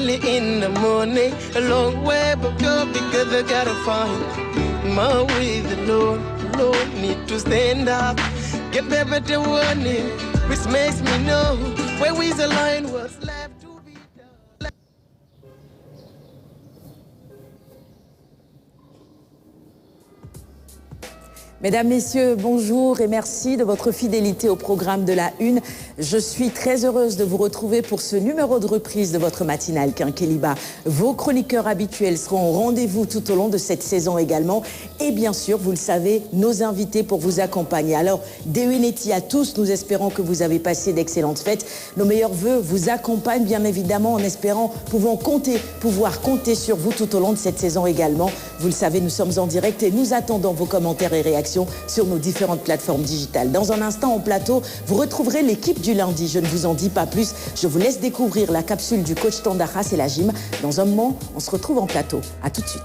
early in the morning. A long way but go because I gotta find my way. The Lord need to stand up, get better warning, which makes me know where we the line was left to be done. Mesdames, Messieurs, bonjour et merci de votre fidélité au programme de la Une. Je suis très heureuse de vous retrouver pour ce numéro de reprise de votre matinale Quinqueliba. Vos chroniqueurs habituels seront au rendez-vous tout au long de cette saison également. Et bien sûr, vous le savez, nos invités pour vous accompagner. Alors, Deweneti à tous, nous espérons que vous avez passé d'excellentes fêtes. Nos meilleurs vœux vous accompagnent bien évidemment en espérant pouvoir compter sur vous tout au long de cette saison également. Vous le savez, nous sommes en direct et nous attendons vos commentaires et réactions sur nos différentes plateformes digitales. Dans un instant, en plateau, vous retrouverez l'équipe du lundi. Je ne vous en dis pas plus. Je vous laisse découvrir la capsule du coach Tandahas et la gym. Dans un moment, on se retrouve en plateau. À tout de suite.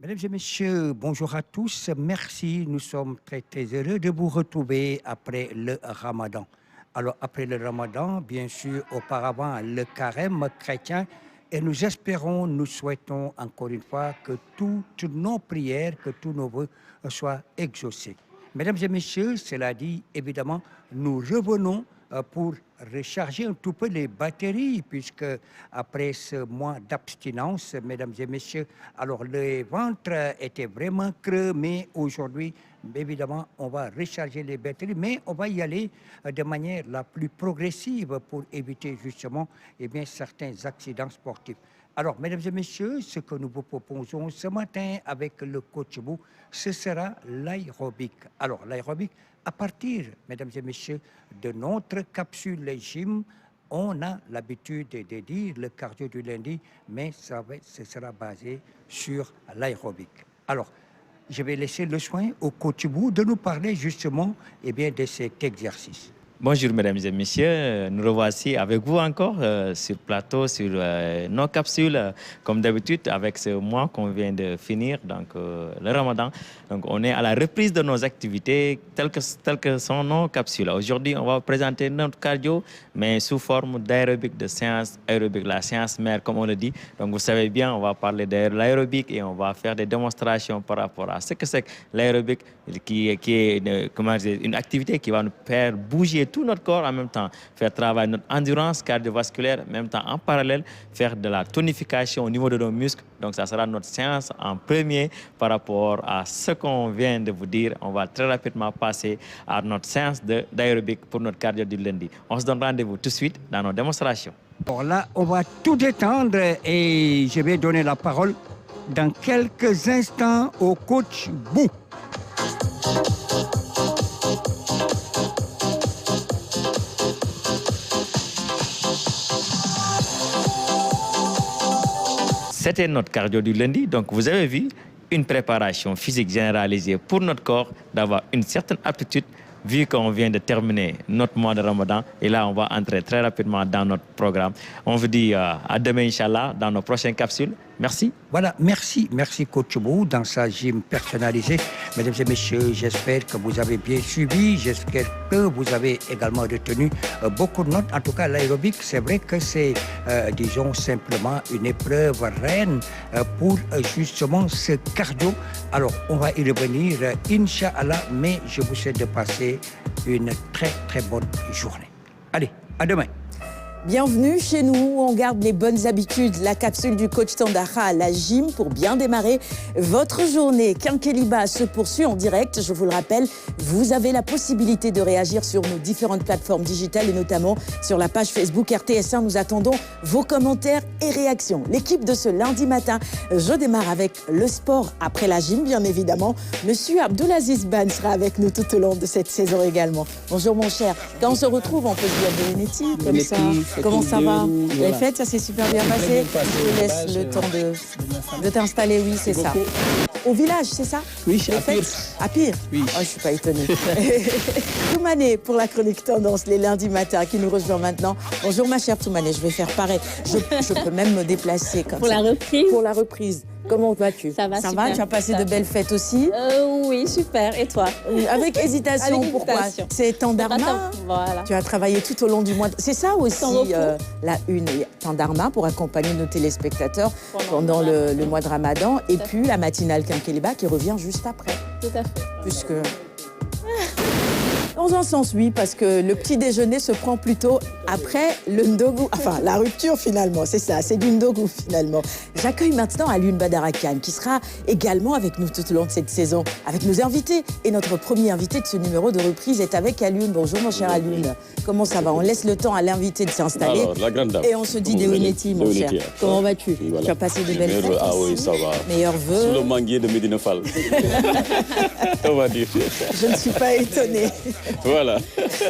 Mesdames et messieurs, bonjour à tous. Merci. Nous sommes très heureux de vous retrouver après le Ramadan. Alors, après le Ramadan, bien sûr, auparavant, le carême chrétien. Et nous espérons, nous souhaitons encore une fois que toutes nos prières, que tous nos vœux soient exaucés. Mesdames et messieurs, cela dit, évidemment, nous revenons pour recharger un tout peu les batteries, puisque après ce mois d'abstinence, mesdames et messieurs, alors le ventre était vraiment creux, mais aujourd'hui, évidemment, on va recharger les batteries, mais on va y aller de manière la plus progressive pour éviter justement certains accidents sportifs. Alors, mesdames et messieurs, ce que nous vous proposons ce matin avec le coach Bou, ce sera l'aérobic. Alors, l'aérobic, à partir, mesdames et messieurs, de notre capsule gym, on a l'habitude de dire le cardio du lundi, mais ce sera basé sur l'aérobic. Alors, je vais laisser le soin au coach Bou de nous parler justement de cet exercice. Bonjour mesdames et messieurs, nous revoici avec vous encore sur plateau, sur nos capsules, comme d'habitude avec ce mois qu'on vient de finir, donc le Ramadan. Donc on est à la reprise de nos activités telles que sont nos capsules. Aujourd'hui, on va présenter notre cardio, mais sous forme d'aérobic, de séance aérobic, la séance mère comme on le dit. Donc vous savez bien, on va parler de l'aérobic et on va faire des démonstrations par rapport à ce que c'est l'aérobic, qui est une activité qui va nous faire bouger tout notre corps en même temps, faire travailler notre endurance cardiovasculaire, en même temps en parallèle, faire de la tonification au niveau de nos muscles. Donc ça sera notre séance en premier par rapport à ce qu'on vient de vous dire. On va très rapidement passer à notre séance d'aérobic pour notre cardio du lundi. On se donne rendez-vous tout de suite dans nos démonstrations. Bon, là, on va tout détendre et je vais donner la parole dans quelques instants au coach Bou. C'était notre cardio du lundi. Donc, vous avez vu une préparation physique généralisée pour notre corps, d'avoir une certaine aptitude, vu qu'on vient de terminer notre mois de Ramadan. Et là, on va entrer très rapidement dans notre programme. On vous dit à demain, Inch'Allah, dans nos prochaines capsules. Merci. Voilà, merci coach Bou dans sa gym personnalisée. Mesdames et messieurs, j'espère que vous avez bien suivi, j'espère que vous avez également retenu beaucoup de notes. En tout cas, l'aérobic, c'est vrai que c'est, disons, simplement une épreuve reine pour justement ce cardio. Alors, on va y revenir, Inch'Allah, mais je vous souhaite de passer une très bonne journée. Allez, à demain. Bienvenue chez nous, on garde les bonnes habitudes. La capsule du coach Tandahas, la gym pour bien démarrer votre journée. Quinqueliba se poursuit en direct. Je vous le rappelle, vous avez la possibilité de réagir sur nos différentes plateformes digitales et notamment sur la page Facebook RTS1. Nous attendons vos commentaires et réactions. L'équipe de ce lundi matin, je démarre avec le sport après la gym, bien évidemment. Monsieur Abdulaziz Ban sera avec nous tout au long de cette saison également. Bonjour mon cher. Quand on se retrouve, on peut se dire Deweneti comme ça. Comment ça va? Les fêtes, ça s'est super bien passé. Je te laisse le temps de t'installer, oui, c'est ça. Au village, c'est ça? Oui, à Pire. À Pire? Oui. Oh, je ne suis pas étonnée. Toumané pour la chronique tendance les lundis matins qui nous rejoint maintenant. Bonjour ma chère Toumané, je vais faire pareil. Je peux même me déplacer comme pour ça. La reprise. Pour la reprise. Comment vas-tu? Ça va, Ça super. va? Tu as passé de belles fêtes aussi? Oui, super. Et toi? Avec hésitation. Avec Pourquoi? hésitation. C'est Tandarma. Voilà. Tu as travaillé tout au long du mois. C'est ça aussi, Sans repos. la une. Tandarma pour accompagner nos téléspectateurs pendant le mois de Ramadan. Et puis la matinale Quinqueliba qui revient juste après. Tout à fait. Puisque... Dans un sens, oui, parce que le petit déjeuner se prend plutôt après le ndogu, enfin la rupture finalement, c'est ça, c'est du ndogu finalement. J'accueille maintenant Alioune Badara Kane qui sera également avec nous tout au long de cette saison, avec nos invités. Et notre premier invité de ce numéro de reprise est avec Alioune. Bonjour mon cher Alioune, comment ça va? On laisse le temps à l'invité de s'installer. Alors, la grande dame. Et on se dit Deuneti, mon cher. Comment vas-tu? Voilà. Tu as passé de belles fêtes? Ah oui, ça va. Meilleurs vœux. Sous le manguier de Medina Fall. On va dire. Je ne suis pas étonnée. Voilà.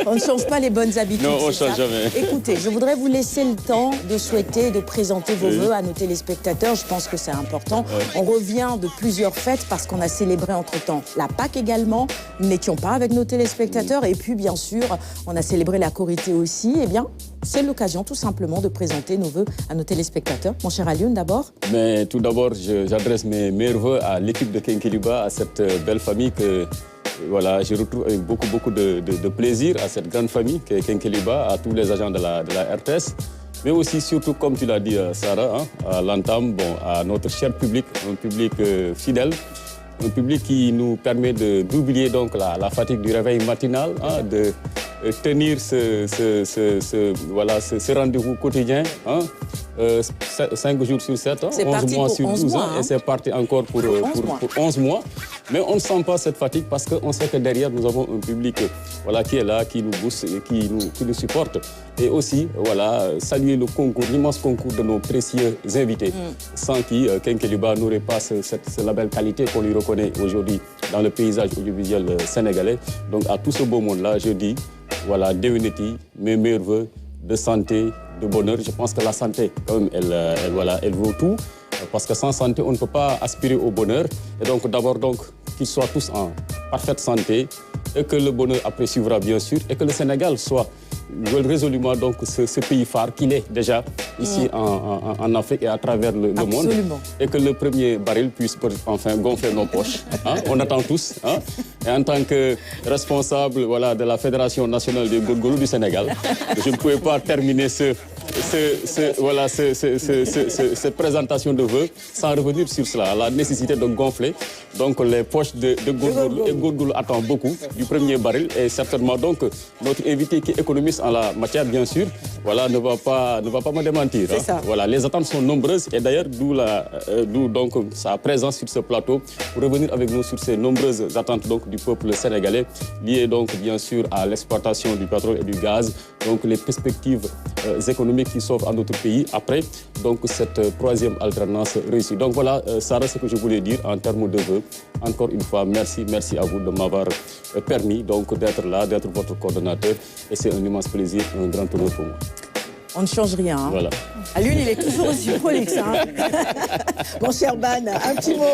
On ne change pas les bonnes habitudes. Non, on ne c'est change ça. jamais. Écoutez, je voudrais vous laisser le temps de souhaiter, de présenter vos vœux à nos téléspectateurs. Je pense que c'est important. On revient de plusieurs fêtes parce qu'on a célébré entre-temps la Pâque également. Nous n'étions pas avec nos téléspectateurs. Et puis, bien sûr, on a célébré la Korité aussi. Eh bien, c'est l'occasion tout simplement de présenter nos vœux à nos téléspectateurs. Mon cher Alioune, d'abord. Mais tout d'abord, j'adresse mes meilleurs vœux à l'équipe de Quinqueliba, à cette belle famille que... Voilà, je retrouve avec beaucoup de plaisir à cette grande famille qui est Quinqueliba, à tous les agents de la RTS, mais aussi, surtout, comme tu l'as dit, Sarah, à l'entame, à notre cher public, un public fidèle, un public qui nous permet d'oublier donc la fatigue du réveil matinal, de tenir ce rendez-vous quotidien. 5 jours sur 7, 11 mois sur 12 ans, et c'est parti encore pour 11 mois. Mais on ne sent pas cette fatigue parce qu'on sait que derrière, nous avons un public qui est là, qui nous booste et qui nous supporte. Et aussi, saluer le concours, l'immense concours de nos précieux invités, sans qui Quinqueliba n'aurait pas ce label qualité qu'on lui reconnaît aujourd'hui dans le paysage audiovisuel sénégalais. Donc à tout ce beau monde-là, je dis, Deuneti, mes meilleurs vœux de santé, de bonheur. Je pense que la santé, quand même, elle vaut tout. Parce que sans santé, on ne peut pas aspirer au bonheur. Et donc, d'abord, qu'ils soient tous en parfaite santé et que le bonheur après suivra, bien sûr, et que le Sénégal soit résolument donc ce pays phare qu'il est déjà ici en Afrique et à travers le monde. Et que le premier baril puisse enfin gonfler nos poches. On attend tous. Et en tant que responsable de la Fédération nationale des Gourgoulous du Sénégal, je ne pouvais pas terminer cette présentation de vœux sans revenir sur cela, la nécessité de gonfler donc les poches de Gourgoulou. Et Gourgoulou attend beaucoup du premier baril et certainement donc notre invité qui est économiste en la matière, bien sûr, ne va pas me démentir. Les attentes sont nombreuses et d'ailleurs d'où donc sa présence sur ce plateau pour revenir avec nous sur ces nombreuses attentes donc du peuple sénégalais liées donc bien sûr à l'exploitation du pétrole et du gaz, donc les perspectives économiques qui s'offrent à notre pays après donc cette troisième alternance réussie. Donc voilà, Sarah, ce que je voulais dire en termes de vœux. Encore une fois, merci à vous de m'avoir permis donc d'être là, d'être votre coordonnateur et c'est un immense plaisir, un grand honneur pour moi. On ne change rien. Voilà. Alioune, il est toujours aussi prolixe. Mon cher Ban, un petit mot.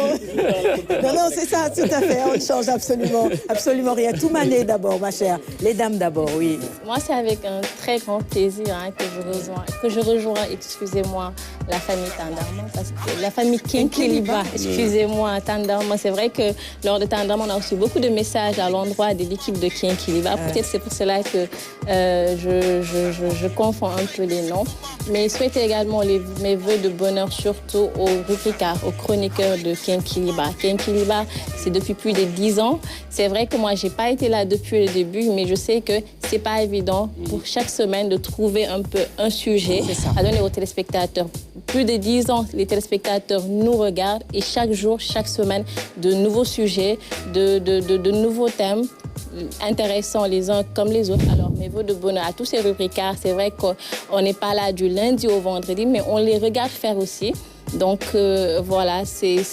Non, c'est ça, tout à fait. On ne change absolument rien. Tout mané d'abord, ma chère. Les dames d'abord, oui. Moi, c'est avec un très grand plaisir que je rejoins, excusez-moi, la famille Tandarma, parce que la famille Quinqueliba, excusez-moi, Tandarma. C'est vrai que lors de Tandarma, on a reçu beaucoup de messages à l'endroit de l'équipe de Quinqueliba. Peut-être c'est pour cela que je confonds un peu les noms. Mais je souhaite également mes vœux de bonheur, surtout aux rubricards, aux chroniqueurs de Quinqueliba. Quinqueliba, c'est depuis plus de 10 ans. C'est vrai que moi, je n'ai pas été là depuis le début, mais je sais que ce n'est pas évident pour chaque semaine de trouver un peu un sujet à donner aux téléspectateurs. Plus de 10 ans, les téléspectateurs nous regardent et chaque jour, chaque semaine, de nouveaux sujets, de nouveaux thèmes intéressants les uns comme les autres. Alors, mes vœux de bonheur à tous ces rubricards, c'est vrai qu'on n'est pas là du lundi au vendredi, mais on les regarde faire aussi. Donc voilà,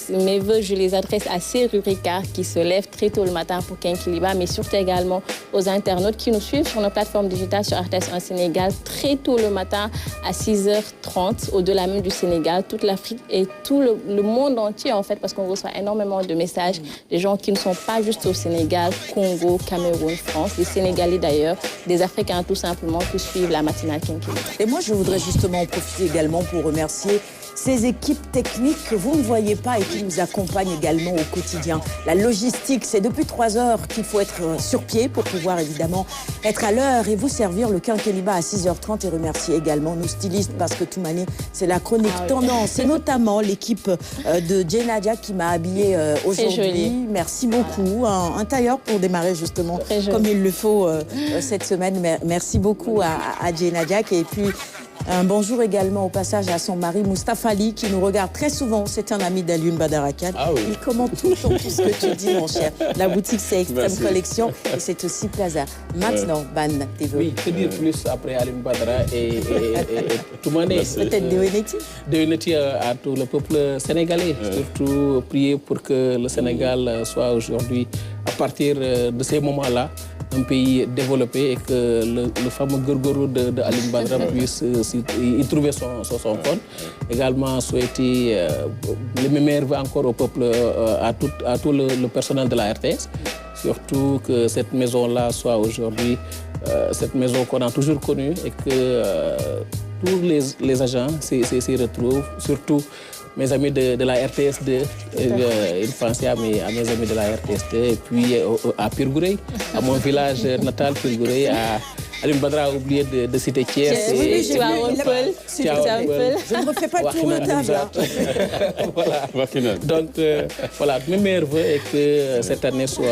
mes vœux, je les adresse à ces rubricards qui se lèvent très tôt le matin pour Quinqueliba, mais surtout également aux internautes qui nous suivent sur nos plateformes digitales sur RTS 1 Sénégal très tôt le matin à 6h30, au-delà même du Sénégal, toute l'Afrique et tout le monde entier en fait, parce qu'on reçoit énormément de messages des gens qui ne sont pas juste au Sénégal, Congo, Cameroun, France, des Sénégalais d'ailleurs, des Africains tout simplement qui suivent la matinale Quinqueliba. Et moi, je voudrais justement en profiter également pour remercier ces équipes techniques que vous ne voyez pas et qui nous accompagnent également au quotidien. La logistique, c'est depuis 3 heures qu'il faut être sur pied pour pouvoir évidemment être à l'heure et vous servir le Quinqueliba à 6h30 et remercier également nos stylistes parce que Toumani, c'est la chronique tendance et notamment l'équipe de Djenadia qui m'a habillée aujourd'hui. Merci beaucoup. Un tailleur pour démarrer justement comme il le faut cette semaine. Merci beaucoup à Djenadia et puis un bonjour également au passage à son mari Moustapha Ali qui nous regarde très souvent. C'est un ami d'Alioune Badarakan. Il commente tout ce que tu dis, mon cher. La boutique, c'est Extrême Collection et c'est aussi Plaza. Maintenant, Ban, t'es venu. Oui, que dire plus après Alioune Badara et Toumani. Peut-être Deweneti à tout le peuple sénégalais. Surtout prier pour que le Sénégal soit aujourd'hui, à partir de ces moments-là, un pays développé et que le fameux Gorgoro de Alioune Badara puisse y trouver son compte. Également souhaiter les meilleurs vœux encore au peuple, à tout le personnel de la RTS. Surtout que cette maison-là soit aujourd'hui cette maison qu'on a toujours connue et que tous les agents s'y retrouvent. Surtout mes amis de la RTS2, une pensée à mes amis de la RTS2, et puis à Pirgourey, à mon village natal, Pirgourey, à Alioune Badara a oublié de citer Thiès. Oui, je ne refais pas tout le temps. Voilà. Donc, voilà, mes meilleurs vœux et que cette année soit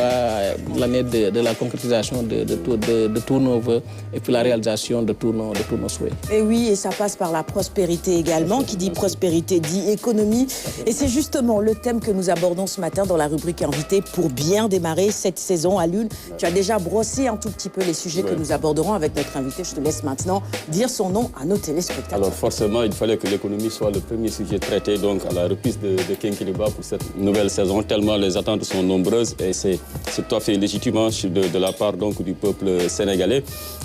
l'année de la concrétisation de tous nos vœux et puis la réalisation de tous nos souhaits. Et oui, et ça passe par la prospérité également. Qui dit prospérité dit économie. Et c'est justement le thème que nous abordons ce matin dans la rubrique invité pour bien démarrer cette saison à Lune. Tu as déjà brossé un tout petit peu les sujets que nous aborderons avec notre invité. Je te laisse maintenant dire son nom à nos téléspectateurs. Alors forcément, il fallait que l'économie soit le premier sujet traité donc à la reprise de Quinqueliba pour cette nouvelle saison, tellement les attentes sont nombreuses et c'est tout à fait légitimement de la part donc, du peuple sénégalais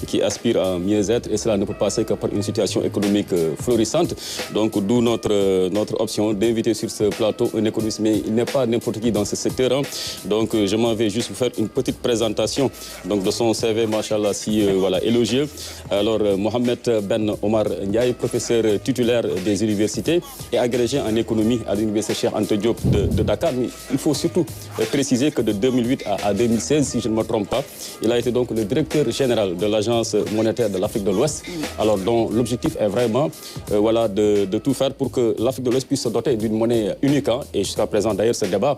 qui aspire à mieux être et cela ne peut passer que par une situation économique florissante. Donc d'où notre option d'inviter sur ce plateau un économiste, mais il n'est pas n'importe qui dans ce secteur. Hein. Donc je m'en vais juste vous faire une petite présentation donc, de son CV, machallah, si élogieux. Alors Mohamed Ben Omar Ndiaye, professeur titulaire des universités et agrégé en économie à l'université Cheikh Anta Diop de Dakar. Mais il faut surtout préciser que de 2008 à 2016, si je ne me trompe pas, il a été donc le directeur général de l'Agence monétaire de l'Afrique de l'Ouest. Alors dont l'objectif est vraiment de tout faire pour que l'Afrique de l'Ouest puisse se doter d'une monnaie unique. Hein. Et jusqu'à présent d'ailleurs ce débat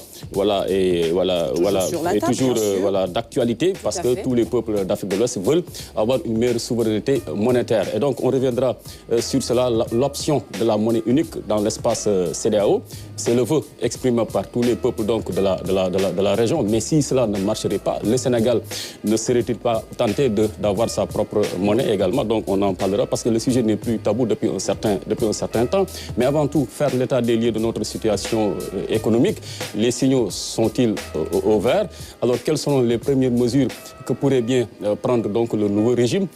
est toujours d'actualité parce que tous les peuples d'Afrique de l'Ouest veulent avoir une meilleure souveraineté monétaire. Et donc on reviendra sur cela, l'option de la monnaie unique dans l'espace CEDEAO. C'est le vœu exprimé par tous les peuples donc, de la région. Mais si cela ne marcherait pas, le Sénégal ne serait-il pas tenté d'avoir sa propre monnaie également? Donc on en parlera parce que le sujet n'est plus tabou depuis un certain temps. Mais avant tout, faire l'état des lieux de notre situation économique. Les signaux sont-ils au vert? Alors quelles sont les premières mesures que pourrait bien prendre donc le nouveau régime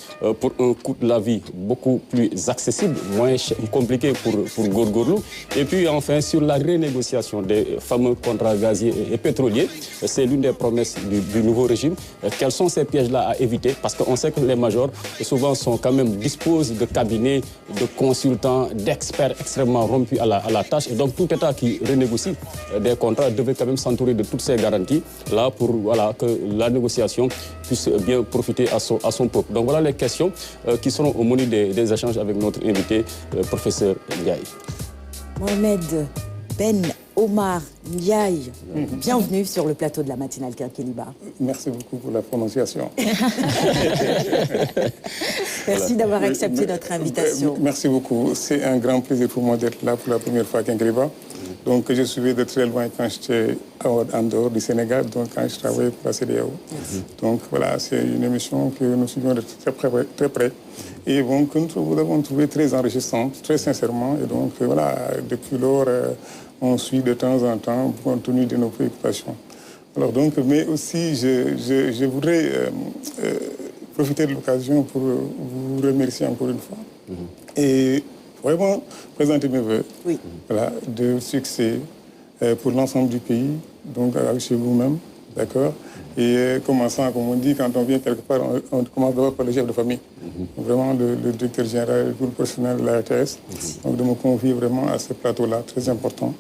pour un coût de la vie beaucoup plus accessible, moins compliqué pour Gorgorlou? Et puis enfin sur la renégociation des fameux contrats gaziers et pétroliers, c'est l'une des promesses du nouveau régime. Quels sont ces pièges-là à éviter? Parce qu'on sait que les majors souvent sont quand même disposent de cabinets, de consultants, d'experts extrêmement rompus à la tâche. Et donc tout État qui renégocie des contrats devait quand même s'entourer de toutes ces garanties là pour que la négociation puisse bien profiter à son peuple. Donc voilà les questions qui seront au menu des échanges avec notre invité, professeur Ndiaye. Mohamed Ben Omar Ndiaye, bienvenue sur le plateau de la matinale Quinqueliba. Merci beaucoup pour la prononciation. Merci d'avoir accepté notre invitation. Merci beaucoup. C'est un grand plaisir pour moi d'être là pour la première fois à Quinqueliba. Donc je suivais de très loin quand j'étais en dehors du Sénégal, donc quand je travaillais pour la CEDEAO. Donc voilà, c'est une émission que nous suivons de très près. Et bon, que nous avons trouvé très enrichissante, très sincèrement. Et donc voilà, depuis lors, on suit de temps en temps compte tenu de nos préoccupations. Alors donc, mais aussi, je voudrais profiter de l'occasion pour vous remercier encore une fois. Et vraiment présenter mes vœux de succès pour l'ensemble du pays, donc chez vous-même, d'accord? Et commençant, comme on dit, quand on vient quelque part, on commence d'abord par le chef de famille. vraiment le directeur général et tout le personnel de la RTS, donc de me convier vraiment à ce plateau-là, très important,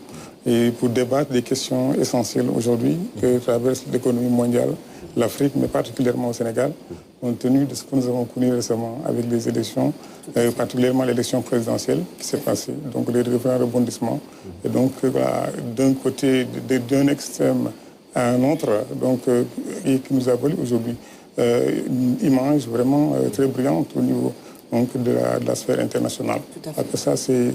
et pour débattre des questions essentielles aujourd'hui que traverse l'économie mondiale, l'Afrique, mais particulièrement au Sénégal, compte tenu de ce que nous avons connu récemment avec les élections, particulièrement l'élection présidentielle qui s'est passée, donc les différents rebondissements. Et donc, d'un côté, d'un extrême à un autre, donc, et qui nous a valu aujourd'hui une image vraiment très brillante au niveau donc, de la sphère internationale. Après ça, c'est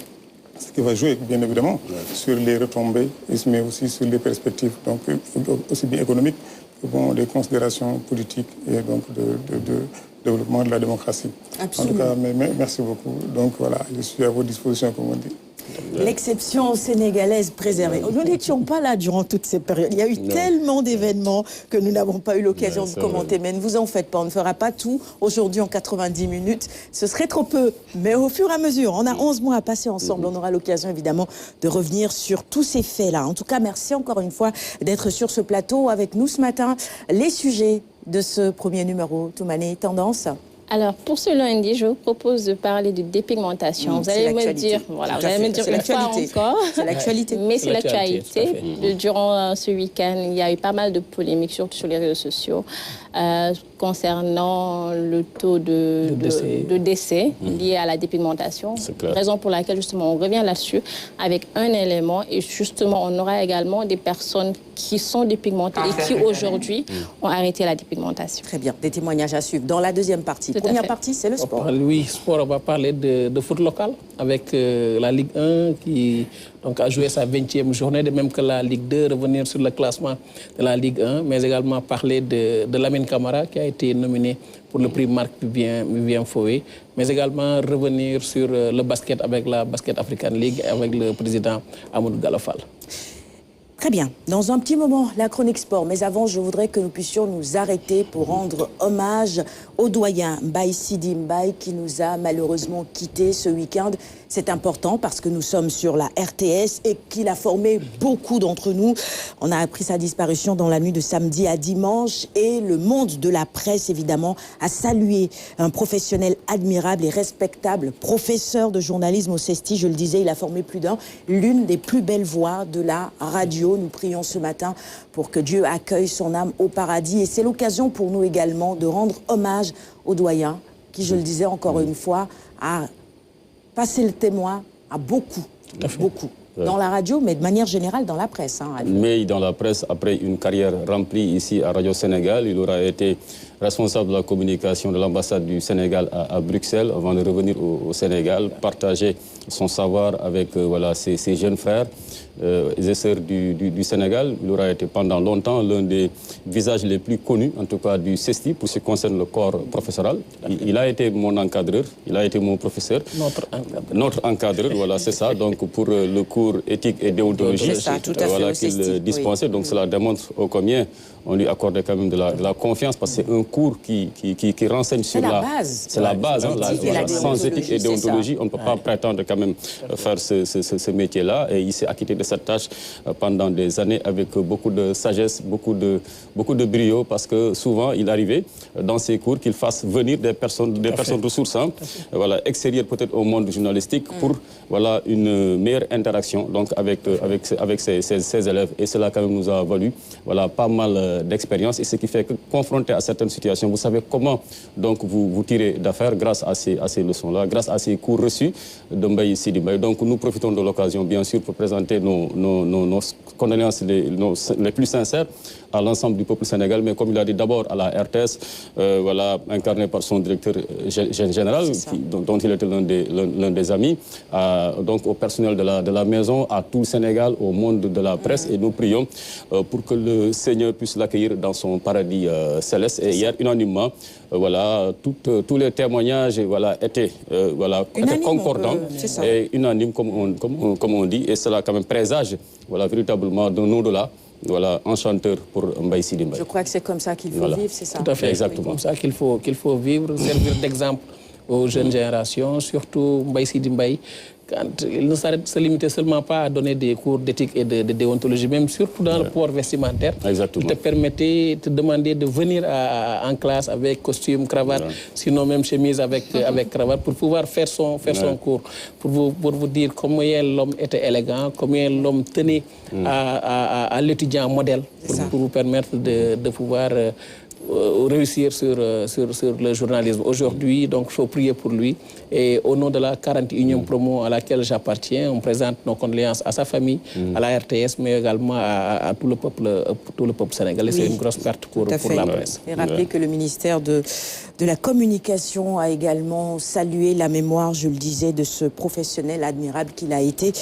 ce qui va jouer, bien évidemment, sur les retombées, mais aussi sur les perspectives, donc aussi bien économiques que des considérations politiques et donc de développement de la démocratie. Absolument. En tout cas, merci beaucoup. Donc voilà, je suis à vos dispositions, comme on dit. L'exception sénégalaise préservée. Nous n'étions pas là durant toutes ces périodes. Il y a eu tellement d'événements que nous n'avons pas eu l'occasion de commenter. Mais ne vous en faites pas, on ne fera pas tout aujourd'hui en 90 minutes. Ce serait trop peu. Mais au fur et à mesure, on a 11 mois à passer ensemble. On aura l'occasion évidemment de revenir sur tous ces faits-là. En tout cas, merci encore une fois d'être sur ce plateau avec nous ce matin. Les sujets de ce premier numéro, Toumani, tendance. Alors, pour ce lundi, je vous propose de parler de dépigmentation. Vous allez me dire, voilà, vous allez me dire une fois encore. C'est l'actualité. Mais c'est l'actualité. Durant ce week-end, il y a eu pas mal de polémiques, surtout sur les réseaux sociaux, concernant le taux de décès lié à la dépigmentation. Raison pour laquelle, justement, on revient là-dessus avec un élément. Et justement, on aura également des personnes qui sont dépigmentées et qui, aujourd'hui, ont arrêté la dépigmentation. Très bien. Des témoignages à suivre. Dans la deuxième partie. Première partie, c'est le sport. Oui, sport, on va parler de foot local avec la Ligue 1 qui donc, a joué sa 20e journée, de même que la Ligue 2, revenir sur le classement de la Ligue 1, mais également parler de Lamine Camara qui a été nominé pour le prix Marc Vivien Foué, mais également revenir sur le basket avec la Basket African League avec le président Amadou Galafal. Très bien. Dans un petit moment, la chronique sport. Mais avant, je voudrais que nous puissions nous arrêter pour rendre hommage au doyen Mbaye Sidi Mbaye qui nous a malheureusement quittés ce week-end. C'est important parce que nous sommes sur la RTS et qu'il a formé beaucoup d'entre nous. On a appris sa disparition dans la nuit de samedi à dimanche et le monde de la presse, évidemment, a salué un professionnel admirable et respectable, professeur de journalisme au CESTI. Je le disais, il a formé plus d'un, l'une des plus belles voix de la radio. Nous prions ce matin pour que Dieu accueille son âme au paradis. Et c'est l'occasion pour nous également de rendre hommage au doyen qui, je le disais encore une fois, a passé le témoin à beaucoup, dans la radio, mais de manière générale dans la presse. Mais dans la presse, après une carrière remplie ici à Radio Sénégal, il aura été responsable de la communication de l'ambassade du Sénégal à Bruxelles avant de revenir au Sénégal, partager son savoir avec ses jeunes frères et sœurs du Sénégal. Il aura été pendant longtemps l'un des visages les plus connus, en tout cas du CESTI, pour ce qui concerne le corps professoral. Il a été mon encadreur, il a été mon professeur. Notre encadreur, voilà, c'est ça. Donc pour le cours éthique et déontologie qu'il dispensait. Donc cela démontre combien on lui accordait quand même de la confiance parce que c'est un cours qui renseigne sur la base. C'est la base. Sans éthique et déontologie, on ne peut pas prétendre quand même faire ce métier-là. Et il s'est acquitté de cette tâche pendant des années avec beaucoup de sagesse, beaucoup de brio parce que souvent il arrivait dans ses cours qu'il fasse venir des personnes ressources, extérieures peut-être au monde journalistique pour une meilleure interaction donc avec ses élèves. Et cela quand même nous a valu pas mal d'expérience et ce qui fait que confronté à certaines situations, vous savez comment donc vous tirez d'affaire grâce à ces leçons-là, grâce à ces cours reçus de Mbaye Sidi Mbaye. Donc nous profitons de l'occasion bien sûr pour présenter nos condoléances les plus sincères à l'ensemble du peuple sénégalais, mais comme il a dit d'abord à la RTS, incarné par son directeur général, dont il était l'un des amis, donc au personnel de la maison, à tout le Sénégal, au monde de la presse, et nous prions pour que le Seigneur puisse l'accueillir dans son paradis céleste. Et hier, unanimement, tous les témoignages étaient concordants et unanimes, comme on dit, et cela quand même présage véritablement d'un au-delà. Enchanteur pour Mbaye Sidi Mbaye. Je crois que c'est comme ça qu'il faut vivre, c'est ça? Tout à fait, exactement. Comme ça qu'il faut vivre, servir d'exemple aux jeunes générations, surtout Mbaye Sidi Mbaye, quand il ne se limitait seulement pas à donner des cours d'éthique et de déontologie, même surtout dans le port vestimentaire. Exactement. Il te demandait de venir en classe avec costume, cravate, sinon même chemise avec cravate, pour pouvoir faire son cours, pour vous dire combien l'homme était élégant, combien l'homme tenait à l'étudiant modèle, pour vous permettre de pouvoir réussir sur le journalisme. Aujourd'hui, donc, il faut prier pour lui. Et au nom de la 41e promo à laquelle j'appartiens, on présente nos condoléances à sa famille, à la RTS, mais également à tout le peuple sénégalais. C'est une grosse perte pour la presse. Et rappelez que le ministère de la Communication a également salué la mémoire, je le disais, de ce professionnel admirable qu'il a été,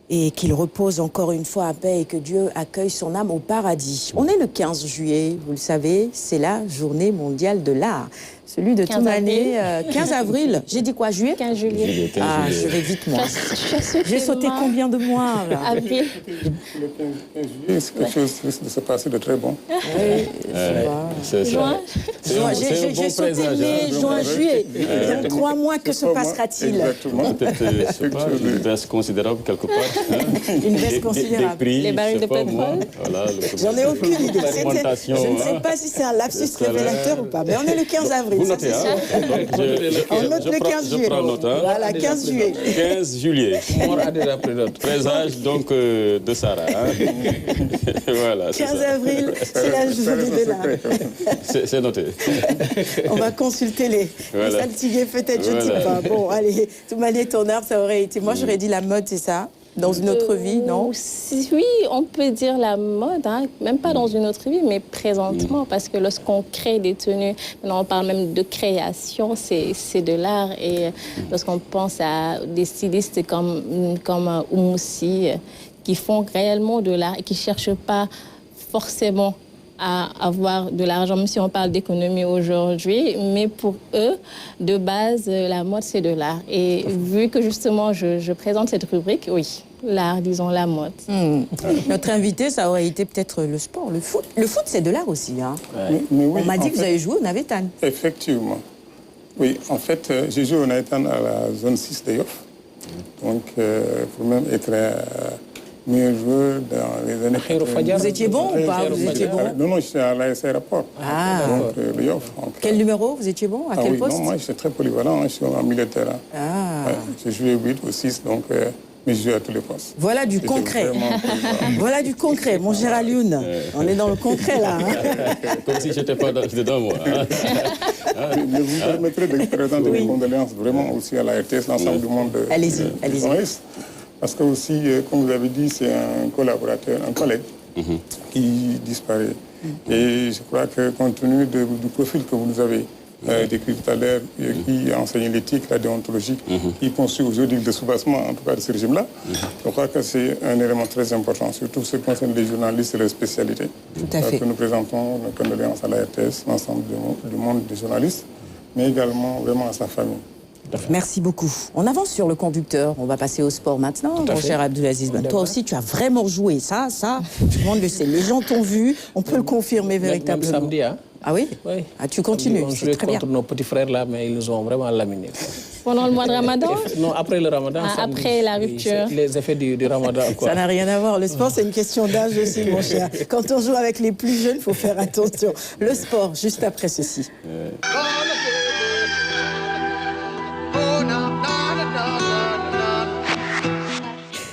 et qu'il repose encore une fois en paix et que Dieu accueille son âme au paradis. On est le 15 juillet, vous le savez, c'est la journée mondiale de l'art. Celui de Toumani, 15 avril. J'ai dit quoi, juillet? 15 juillet. Je vais vite, moi. J'ai sauté combien de mois là? Le 15 juillet, c'est quelque chose qui risque de se passer de très bon. Oui, c'est ça. J'ai sauté mai, juin, juillet. Dans 3 mois, que se passera-t-il? Exactement. Peut-être une baisse considérable quelque part. Une baisse considérable. Les barils de pétrole. J'en ai aucune idée. Je ne sais pas si c'est un lapsus révélateur ou pas, mais on est le 15 avril. Vous notez, hein? On note le 15 juillet. Je prends note, hein? Voilà, 15 juillet. 15 juillet. Présage donc de Sarah. Hein? Voilà, 15 avril, c'est la journée de l'art. C'est noté. On va consulter les saltigués, peut-être, je ne dis pas. Bon, allez, tout manière, ton art, ça aurait été... Moi, j'aurais dit la mode, c'est ça? Dans une autre vie, non? Oui, on peut dire la mode, hein, même pas dans une autre vie, mais présentement, parce que lorsqu'on crée des tenues, maintenant on parle même de création, c'est de l'art. Et lorsqu'on pense à des stylistes comme Oumoussi, qui font réellement de l'art et qui ne cherchent pas forcément à avoir de l'argent, même si on parle d'économie aujourd'hui, mais pour eux, de base, la mode, c'est de l'art. Et vu que justement, je présente cette rubrique, oui, l'art, disons la mode. Notre invité, ça aurait été peut-être le sport, le foot. Le foot, c'est de l'art aussi. Hein. Mais oui, on m'a dit que vous avez joué au Navetan. Effectivement. Oui, en fait, j'ai joué au Navetan à la zone 6 de Yoff. Donc, pour même être meilleur joueur dans les années... Vous étiez bon ou pas? Vous étiez bon? Non, j'étais à l'AS Aéroport. Donc, le Yoff. Quel numéro? Vous étiez bon? À quel poste? Non, moi, j'étais très polyvalent. Je suis en milieu de terrain. J'ai joué 8 ou 6, donc... mais je joue à tous les postes. Voilà du concret. Voilà du concret, mon cher Alioune. On est dans le concret, là. Hein. Comme si je n'étais pas dedans, moi. Mais vous permettrez de présenter mes condoléances vraiment aussi à la RTS, l'ensemble du monde. Allez-y. Parce que aussi, comme vous avez dit, c'est un collaborateur, un collègue qui disparaît. Et je crois que compte tenu du profil que vous nous avez décrit tout à l'heure, qui enseigne l'éthique, la déontologie, qui construit aujourd'hui le soubassement, en tout cas de ce régime-là, je crois que c'est un élément très important, surtout ce qui concerne les journalistes et leurs spécialités. Tout à fait. Que nous présentons nos condoléances à la RTS, l'ensemble du monde des journalistes, mais également vraiment à sa famille. Merci beaucoup. On avance sur le conducteur. On va passer au sport maintenant, mon cher Abdulaziz. Toi aussi, tu as vraiment joué. Ça, tout le monde le sait. Les gens t'ont vu. On peut le confirmer véritablement. Même samedi, hein? Ah oui? Ah, tu continues. C'est très bien. Contre nos petits frères là, mais ils nous ont vraiment laminés. Pendant le mois de Ramadan? Non, après le Ramadan. Après la rupture. Les effets du Ramadan. Quoi. Ça n'a rien à voir. Le sport, c'est une question d'âge aussi, mon cher. Quand on joue avec les plus jeunes, il faut faire attention. Le sport, juste après ceci.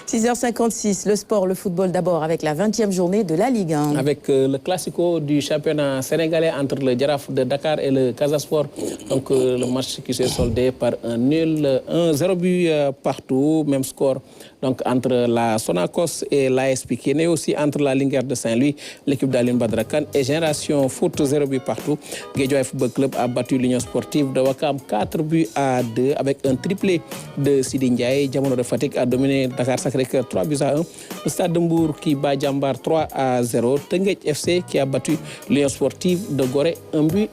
6h56, le sport, le football d'abord avec la 20e journée de la Ligue 1. Avec le classico du championnat sénégalais entre le Jaraaf de Dakar et le Casa Sport. Donc le match qui s'est soldé par un nul, 0 but partout, même score. Donc entre la Sonacos et l'AS Pikine, et aussi entre la Linguère de Saint-Louis, l'équipe d'Aline Badara Kane et Génération Foot, 0 but partout. Guédiawaye Football Club a battu l'Union Sportive de Ouakam 4-2 avec un triplé de Sidi Ndiaye. Diamono de Fatick a dominé Dakar Sacré-Cœur 3-1. Le Stade de Mbour qui bat Djambar 3-0. Teungueth FC qui a battu l'Union Sportive de Gorée 1-0.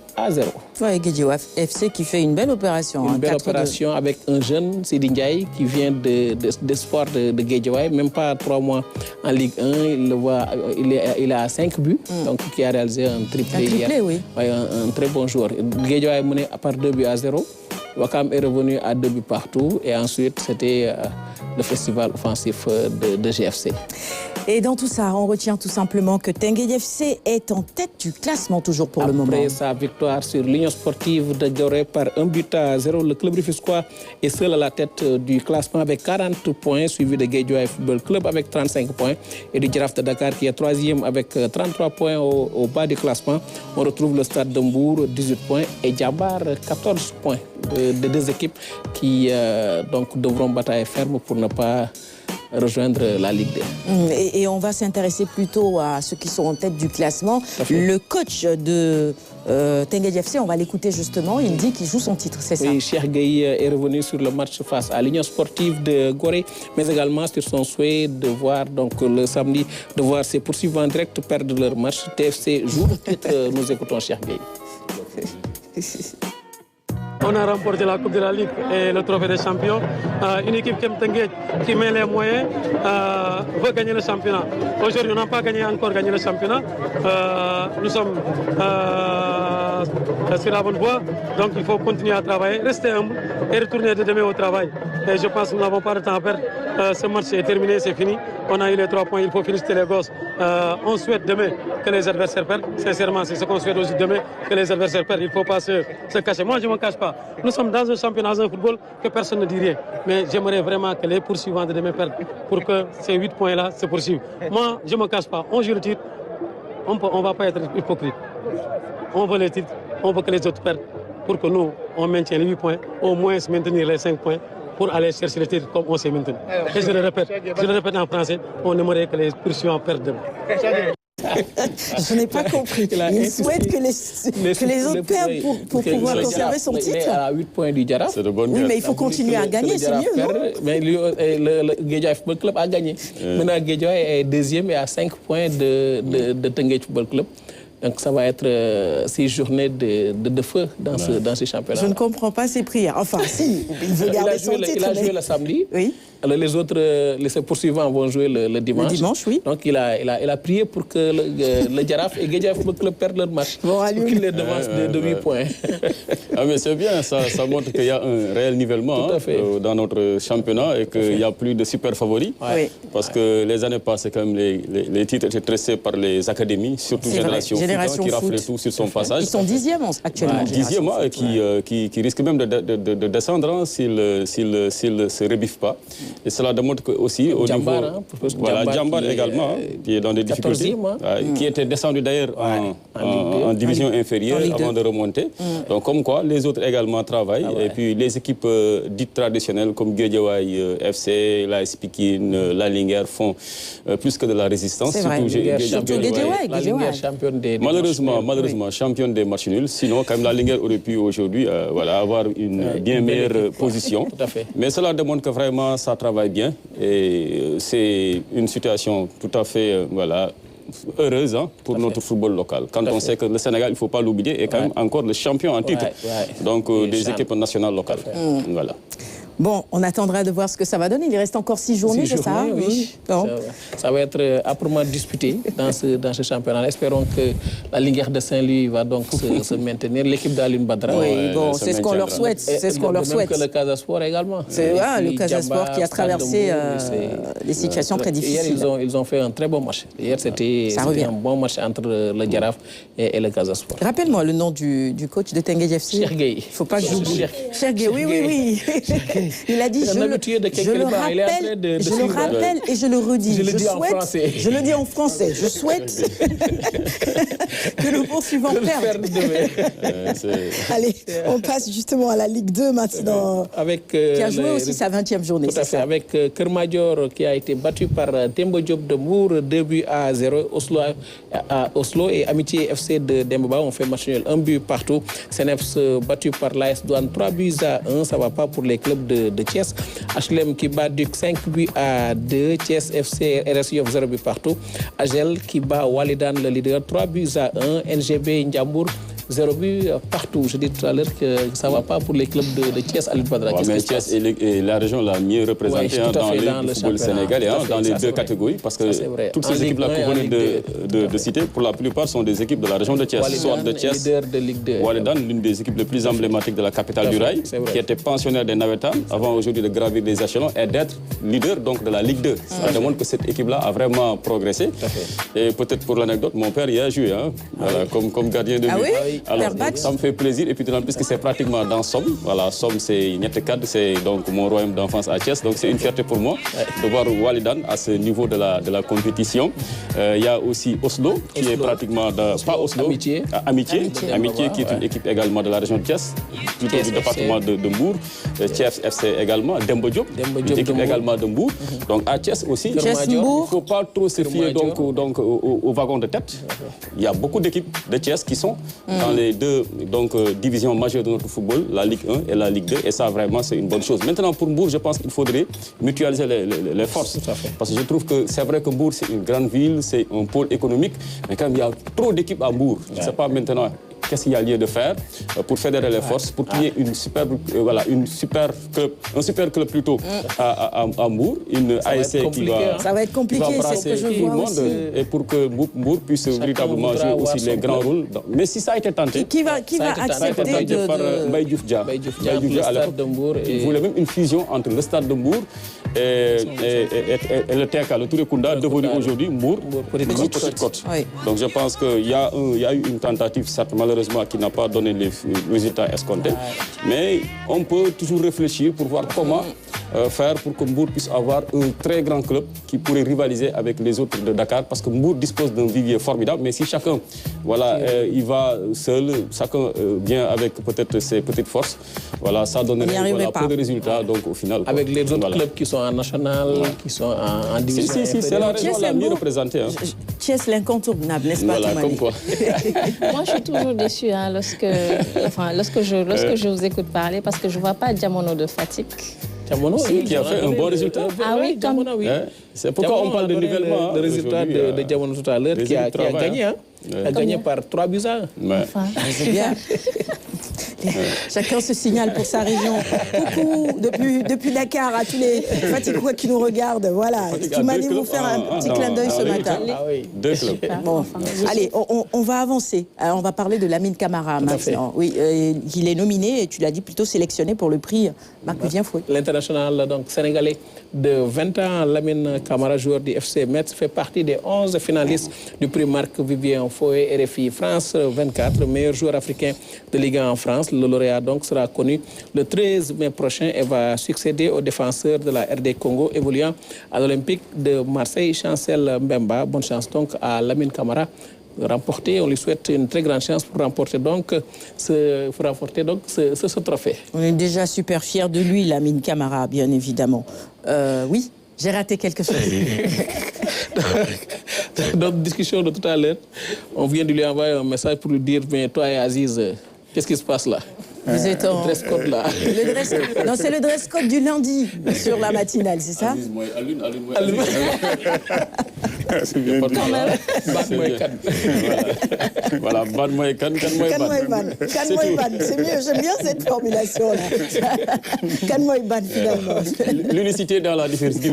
Ouais, Guédiawaye FC qui fait une belle opération. Une belle opération avec un jeune, Sidi Ndiaye, qui vient de sport de Guédiawaye, même pas 3 mois en Ligue 1. Il a 5 buts, donc qui a réalisé un triplé hier. Oui. Ouais, un très bon joueur. Guédiawaye mené par 2-0. Wakam est revenu à 2 buts partout. Et ensuite, c'était le festival offensif de GFC. Et dans tout ça, on retient tout simplement que Teungueth FC est en tête du classement toujours pour le moment. Après sa victoire sur l'Union sportive de Gorée par 1-0, le club rufisquois est seul à la tête du classement avec 40 points, suivi de Guédiawaye Football Club avec 35 points et du Jaraaf de Dakar qui est 3e avec 33 points au bas du classement. On retrouve le Stade de Mbour, 18 points et Djambar, 14 points. Des deux équipes qui donc devront batailler ferme pour ne pas rejoindre la Ligue 2. Et on va s'intéresser plutôt à ceux qui sont en tête du classement. Le coach de Teungueth FC, on va l'écouter justement, il dit qu'il joue son titre, c'est ça? Oui, Cheikh Gueye est revenu sur le match face à l'Union sportive de Gorée, mais également sur son souhait de voir donc, le samedi, de voir ses poursuivants en direct perdre leur match. TFC joue le titre, nous écoutons Cheikh Gueye. On a remporté la Coupe de la Ligue et le trophée des champions. Une équipe comme Teungueth qui met les moyens veut gagner le championnat. Aujourd'hui, on n'a pas encore gagné le championnat. Nous sommes sur la bonne voie. Donc il faut continuer à travailler, rester humble et retourner de demain au travail. Et je pense que nous n'avons pas de temps à perdre. Ce match est terminé, c'est fini. On a eu les 3 points, il faut féliciter les gosses. On souhaite demain que les adversaires perdent. Sincèrement, c'est ce qu'on souhaite aussi demain, que les adversaires perdent. Il ne faut pas se cacher. Moi, je ne me cache pas. Nous sommes dans un championnat, dans un football que personne ne dit rien. Mais j'aimerais vraiment que les poursuivants de demain perdent pour que ces 8 points-là se poursuivent. Moi, je ne me cache pas. On joue le titre. On ne va pas être hypocrite. On veut les titres. On veut que les autres perdent pour que nous, on maintienne les 8 points, au moins maintenir les 5 points pour aller chercher le titre comme on s'est maintenu. Et je le répète en français, on aimerait que les poursuivants perdent demain. Je n'ai pas compris. Il souhaite que les autres perdent pour pouvoir conserver son titre. Il est à 8 points du Jaraaf. Oui, mais il faut continuer à gagner, c'est mieux, non? Mais le Guédiawaye Football Club a gagné. Maintenant, Guédiawaye est 2e et à 5 points de Teungueth Football Club. Donc ça va être 6 journées de feu dans ce championnat. Je ne comprends pas ses prières. Enfin, si, il veut garder son titre. Il a joué le samedi. Oui. Alors les autres, les poursuivants vont jouer le dimanche. Le dimanche, oui. Donc il a prié pour que le Jaraaf et Guédiawaye Football Club perdent leur match. Pour qu'il les devance de 8 points. Ah mais c'est bien, ça montre qu'il y a un réel nivellement dans notre championnat et qu'il n'y a plus de super favoris. Oui. Parce que les années passées, quand même, les titres étaient tressés par les académies, surtout Génération Foot, qui raflait tout sur son passage. Ils sont 10e actuellement. 10e, qui risquent même de descendre s'ils ne se rebiffent pas. Et cela démontre que aussi au Djambar, niveau... Djambar également, qui est dans des difficultés, qui était descendu d'ailleurs en division inférieure avant de remonter. Donc comme quoi, les autres également travaillent. Et puis les équipes dites traditionnelles comme Guédiawaye FC, l'AS Pikine, la Linguère font plus que de la résistance. Surtout Guédiawaye. La Linguère championne des malheureusement, championne des matchs nuls. Sinon, quand même, la Linguère aurait pu aujourd'hui avoir une bien meilleure position. Tout à fait. Mais cela démontre que vraiment, ça travaille bien. Et c'est une situation tout à fait heureuse pour notre football local. Quand on sait que le Sénégal, il ne faut pas l'oublier, est quand même encore le champion en titre. Donc, des équipes nationales locales. Voilà. Bon, on attendra de voir ce que ça va donner. Il reste encore 6 journées, c'est ça? Oui. Ça va être âprement disputé dans ce championnat. Espérons que la Linguère de Saint-Louis va donc se maintenir. L'équipe d'Aline Badra. Oui, bon, c'est ce qu'on leur souhaite. C'est ce qu'on leur souhaite. Même que le Casa Sport également. C'est le Casa Sport qui a traversé des situations très difficiles. Hier, ils ont fait un très bon match. Hier, c'était un bon match entre le Jaraaf et le Casa Sport. Rappelle-moi le nom du coach de Teungueth FC. Cheikh Gueye. Il ne faut pas que j'oublie. Cheikh Gueye, oui. Il a dit, je le rappelle et je le redis. Je le dis en français. Je le dis en français. Je souhaite que le poursuivant perde. Allez, on passe justement à la Ligue 2 maintenant. Qui a joué aussi sa 20e journée. Tout à fait. Avec Kermadior qui a été battu par Demba Diop de Mour, 2-0. Oslo et Amitié FC de Demba ont fait match nul, 1 but partout. Senefs battu par l'AS Douane, 3-1. Ça ne va pas pour les clubs de Thiès. HLM qui bat Duc 5-2. Thiès FC RS Yoff 0 but partout. Agel qui bat Walidan le leader 3-1. NGB Ndiambour 0 but partout. Je dis tout à l'heure que ça ne va pas pour les clubs de Thiès à l'Udbadra. Mais Thiès est la région la mieux représentée dans le football sénégalais, dans les deux catégories, parce que toutes ces équipes-là que vous venez de citer, pour la plupart, sont des équipes de la région de Thiès. Soit de Thiès, leader de Ligue 2. Walidan, l'une des équipes les plus emblématiques de la capitale du rail, qui était pensionnaire des Navetan, avant aujourd'hui de gravir les échelons et d'être leader donc, de la Ligue 2. Ça démontre que cette équipe-là a vraiment progressé. Et peut-être pour l'anecdote, mon père y a joué, voilà, comme gardien de but. Ah oui? Alors, ça me fait plaisir. Et puis, en plus que c'est pratiquement dans Somme. Voilà, Somme, c'est Niette-Cad, c'est donc mon royaume d'enfance à Thiès. Donc, c'est une fierté pour moi de voir Walidan à ce niveau de la compétition. Il y a aussi Oslo, qui est pratiquement... pas Oslo, Amitié, qui est une équipe également de la région de Thiès, plutôt du département de Mbour. Thiès FC également, Dembo Diop, une équipe également de Mbour. Donc, à Thiès aussi, il ne faut pas trop se fier donc, au wagon de tête. Il y a beaucoup d'équipes de Thiès qui sont dans les deux divisions majeures de notre football, la Ligue 1 et la Ligue 2, et ça vraiment c'est une bonne chose. Maintenant pour Mbour, je pense qu'il faudrait mutualiser les forces, parce que je trouve que c'est vrai que Mbour c'est une grande ville, c'est un pôle économique, mais quand même il y a trop d'équipes à Mbour. Je ne sais pas maintenant qu'est-ce qu'il y a lieu de faire pour fédérer les forces, pour qu'il y ait un super club plutôt à Mbour, une ASC qui va... Ça va être compliqué, c'est ce que je vois aussi. Et pour que Mbour puisse véritablement jouer aussi les grands rôles. Mais si ça a été tenté... Qui va accepter de... par Mbaye Diouf Dia. À l'époque, il voulait même une fusion entre le stade de Mbour et le TK, le Touré Kunda, devenu aujourd'hui Mbour, Petite Côte. Donc je pense qu'il y a eu une tentative, certes malheureusement, qui n'a pas donné les résultats escomptés. Mais on peut toujours réfléchir pour voir comment faire pour que Mbour puisse avoir un très grand club qui pourrait rivaliser avec les autres de Dakar, parce que Mbour dispose d'un vivier formidable, mais si chacun il va seul, chacun vient avec peut-être ses petites forces, voilà, ça donnerait peu de résultats. Donc, au final, avec les autres clubs qui sont en national, qui sont en division. Si, c'est la région la mieux représentée. Thiès l'incontournable, n'est-ce pas, voilà, comme quoi. Moi, je suis toujours déçue lorsque je vous écoute parler, parce que je ne vois pas Diamono de Fatick. Diamono, qui a fait un bon résultat. Ah oui, Diamono, oui. C'est pourquoi on parle de nivellement. Le résultat de Diamono tout à l'heure, qui a gagné. A gagné par 3 buts à 1. Enfin, c'est bien. Chacun se signale pour sa région. Coucou, depuis Dakar à tous les Fatickois qui nous regardent. Voilà, tu m'as dit vous faire un petit clin d'œil ce matin. Deux clubs. Bon, allez, on va avancer. Alors, on va parler de Lamine Camara maintenant. Oui, il est nominé, et tu l'as dit, plutôt sélectionné pour le prix Marc-Vivien Fouet. L'international sénégalais de 20 ans, Lamine Camara, joueur du FC Metz, fait partie des 11 finalistes du prix Marc-Vivien Fouet RFI France 24, meilleur joueur africain de Ligue 1 en France. Le lauréat donc sera connu le 13 mai prochain et va succéder au défenseur de la RD Congo évoluant à l'Olympique de Marseille, Chancel Mbemba. Bonne chance donc à Lamine Camara. On lui souhaite une très grande chance pour remporter donc ce trophée. On est déjà super fiers de lui, Lamine Camara, bien évidemment. Oui, j'ai raté quelque chose. Dans notre discussion de tout à l'heure, on vient de lui envoyer un message pour lui dire, mais toi et Aziz, qu'est-ce qui se passe là? Vous êtes en... Le dress code là. Non, c'est le dress code du lundi sur la matinale, c'est ça? Allume-moi. C'est bien dit. Voilà, ban moi kan moi ban. C'est mieux, j'aime bien cette formulation-là. Kan moi ban, finalement. L'unicité dans la diversité.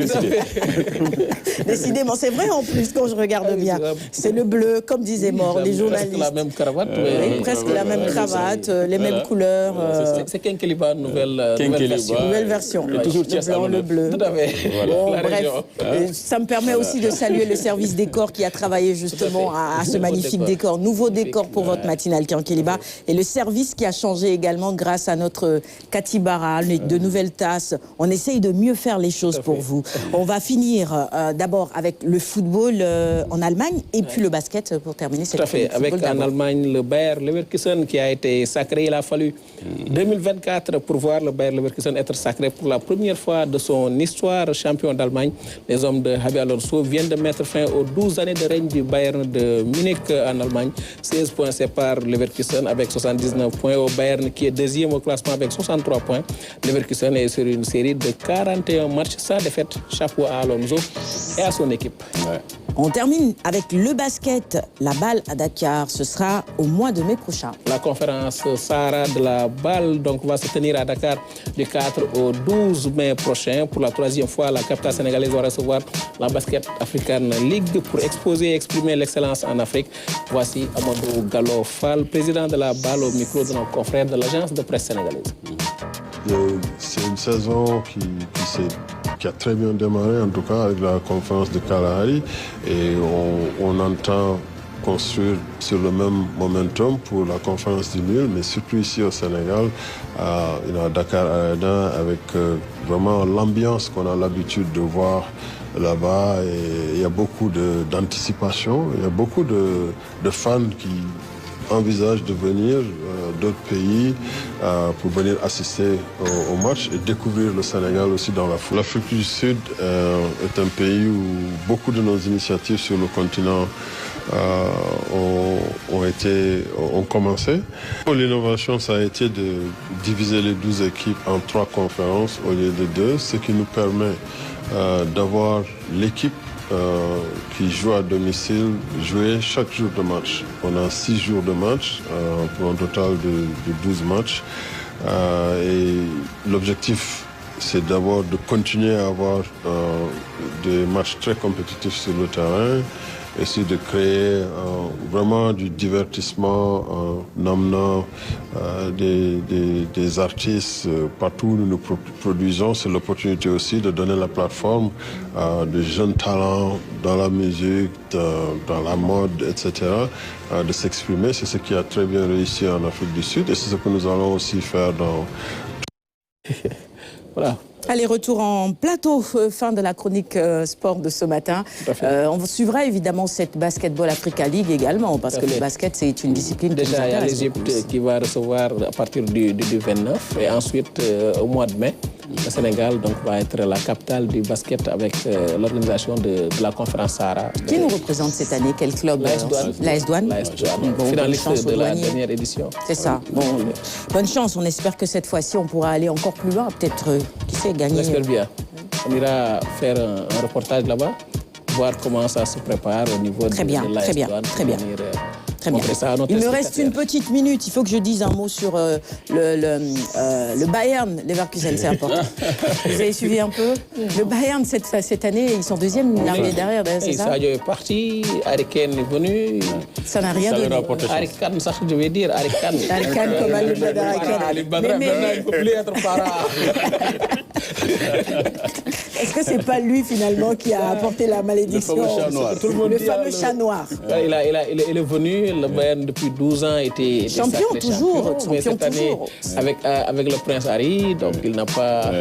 Décidément, c'est vrai en plus quand je regarde bien. C'est le bleu, comme disait Mort, les journalistes. Presque la même cravate. Presque la même cravate, les mêmes couleurs. C'est Kenkeliba, nouvelle version. Toujours le blanc, le bleu. Tout à fait. Bon, bref, ça me permet aussi de saluer le service décor qui a travaillé justement à ce magnifique décor. Nouveau décor pour votre matinale Kenkeliba. Et le service qui a changé également grâce à notre Katibara, de nouvelles tasses. On essaye de mieux faire les choses pour vous. On va finir d'abord avec le football en Allemagne et puis le basket pour terminer cette chronique. Tout à fait. Avec en Allemagne le Bayer Leverkusen qui a été sacré. Il a fallu 2024 pour voir le Bayer Leverkusen être sacré pour la première fois de son histoire champion d'Allemagne. Les hommes de Xabi Alonso viennent de mettre fin aux 12 années de règne du Bayern de Munich en Allemagne. 16 points séparent Leverkusen avec 79 points au Bayern qui est deuxième au classement avec 63 points. Leverkusen est sur une série de 41 matchs sans défaite. Chapeau à Alonso et à son équipe. On termine avec le basket, la balle à Dakar. Ce sera au mois de mai prochain. La conférence Sahara de la balle donc, va se tenir à Dakar du 4 au 12 mai prochain. Pour la 3e fois, la capitale sénégalaise va recevoir la Basket African League pour exposer et exprimer l'excellence en Afrique. Voici Amadou Gallo Fall, président de la balle, au micro de nos confrères de l'agence de presse sénégalaise. C'est une saison qui a très bien démarré, en tout cas avec la conférence de Kalahari, et on entend construire sur le même momentum pour la conférence du Nil, mais surtout ici au Sénégal, à Dakar Arena, avec vraiment l'ambiance qu'on a l'habitude de voir là-bas. Et il y a beaucoup d'anticipation, il y a beaucoup de fans qui envisagent de venir d'autres pays pour venir assister au match et découvrir le Sénégal aussi dans la foule. L'Afrique du Sud est un pays où beaucoup de nos initiatives sur le continent ont commencé. L'innovation, ça a été de diviser les 12 équipes en 3 conférences au lieu de 2, ce qui nous permet d'avoir l'équipe qui joue à domicile, jouer chaque jour de match. On a 6 jours de match pour un total de 12 matchs. Et l'objectif, c'est d'abord de continuer à avoir des matchs très compétitifs sur le terrain, essayer de créer vraiment du divertissement en amenant des artistes partout où nous produisons. C'est l'opportunité aussi de donner la plateforme à de jeunes talents dans la musique, dans la mode, etc., de s'exprimer. C'est ce qui a très bien réussi en Afrique du Sud et c'est ce que nous allons aussi faire dans... Voilà. Allez, retour en plateau, fin de la chronique sport de ce matin. On suivra évidemment cette Basketball Africa League également, parce que le basket, c'est une discipline qui nous intéresse. Déjà, il y a l'Égypte qui va recevoir à partir du 29, et ensuite, au mois de mai, le Sénégal donc, va être la capitale du basket avec l'organisation de la conférence Sahara. Qui nous représente cette année? Quel club? L'AS Douanes. Bon, finaliste de la dernière édition. C'est ça. Bon, bonne chance. On espère que cette fois-ci, on pourra aller encore plus loin. Peut-être, qui sait, gagner. J'espère bien. On ira faire un reportage là-bas, voir comment ça se prépare au niveau de l'AS Douanes. Très bien. Très bien. Il me reste une petite minute. Il faut que je dise un mot sur le Bayern Leverkusen, c'est important. Vous avez suivi un peu? Le Bayern, cette année, ils sont deuxième, il est arrivé derrière, c'est ça? Sadio est parti, Harry Kane est venu. Ça n'a rien donné. Harry Kane, ça je vais dire, Harry Kane. Harry Kane comme Ali Badara Kane. Ali Badara, il ne peut plus être parent. Est-ce que c'est pas lui finalement qui a apporté la malédiction? Le fameux chat noir. Il est venu, le Bayern depuis 12 ans était champion toujours. Mais cette année, avec le prince Harry, donc il n'a pas...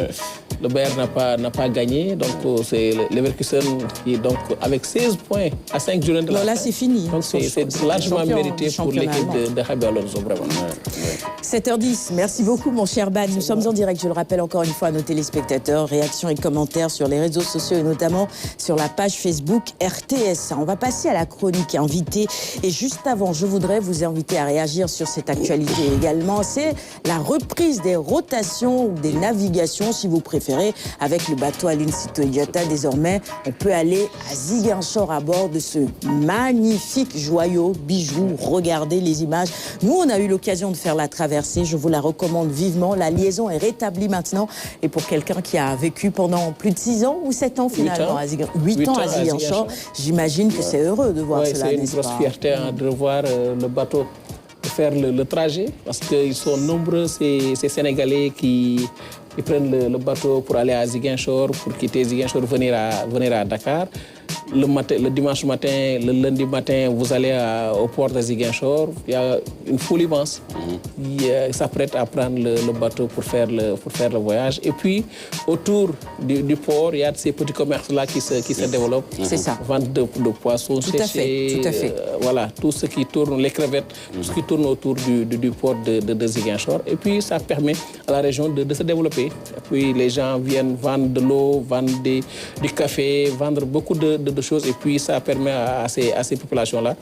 Le Bayern n'a pas gagné, donc c'est Leverkusen qui, donc, avec 16 points à 5 journées de la fin. Là, c'est fini. Donc c'est largement mérité pour l'équipe de Xabi Alonso, vraiment. 7h10, merci beaucoup mon cher Ban. Nous sommes en direct, je le rappelle encore une fois à nos téléspectateurs. Réactions et commentaires sur les réseaux sociaux et notamment sur la page Facebook RTS. On va passer à la chronique invitée. Et juste avant, je voudrais vous inviter à réagir sur cette actualité également. C'est la reprise des rotations ou des navigations, si vous préférez, avec le bateau Aline Sitoé Diatta. Désormais, on peut aller à Ziguinchor à bord de ce magnifique joyau, bijou. Regardez les images. Nous, on a eu l'occasion de faire la traversée. Je vous la recommande vivement. La liaison est rétablie maintenant. Et pour quelqu'un qui a vécu pendant plus de 6 ans ou 7 ans finalement, 8 ans à Ziguinchor, j'imagine que c'est heureux de voir cela, n'est-ce pas? C'est une grosse fierté de voir le bateau faire le trajet, parce qu'ils sont nombreux, ces Sénégalais qui prennent le bateau pour aller à Ziguinchor, pour quitter Ziguinchor, venir à Dakar. Le dimanche matin, le lundi matin, vous allez au port de Ziguinchor. Il y a une foule immense qui s'apprête à prendre le bateau pour faire le voyage. Et puis, autour du port, il y a ces petits commerces-là qui se développent. C'est ça. Vente de poissons séchés. Tout à fait. Voilà, tout ce qui tourne, les crevettes, tout ce qui tourne autour du port de Ziguinchor. Et puis, ça permet à la région de se développer. Et puis, les gens viennent vendre de l'eau, vendre du café, vendre beaucoup de de choses et puis ça permet à ces populations-là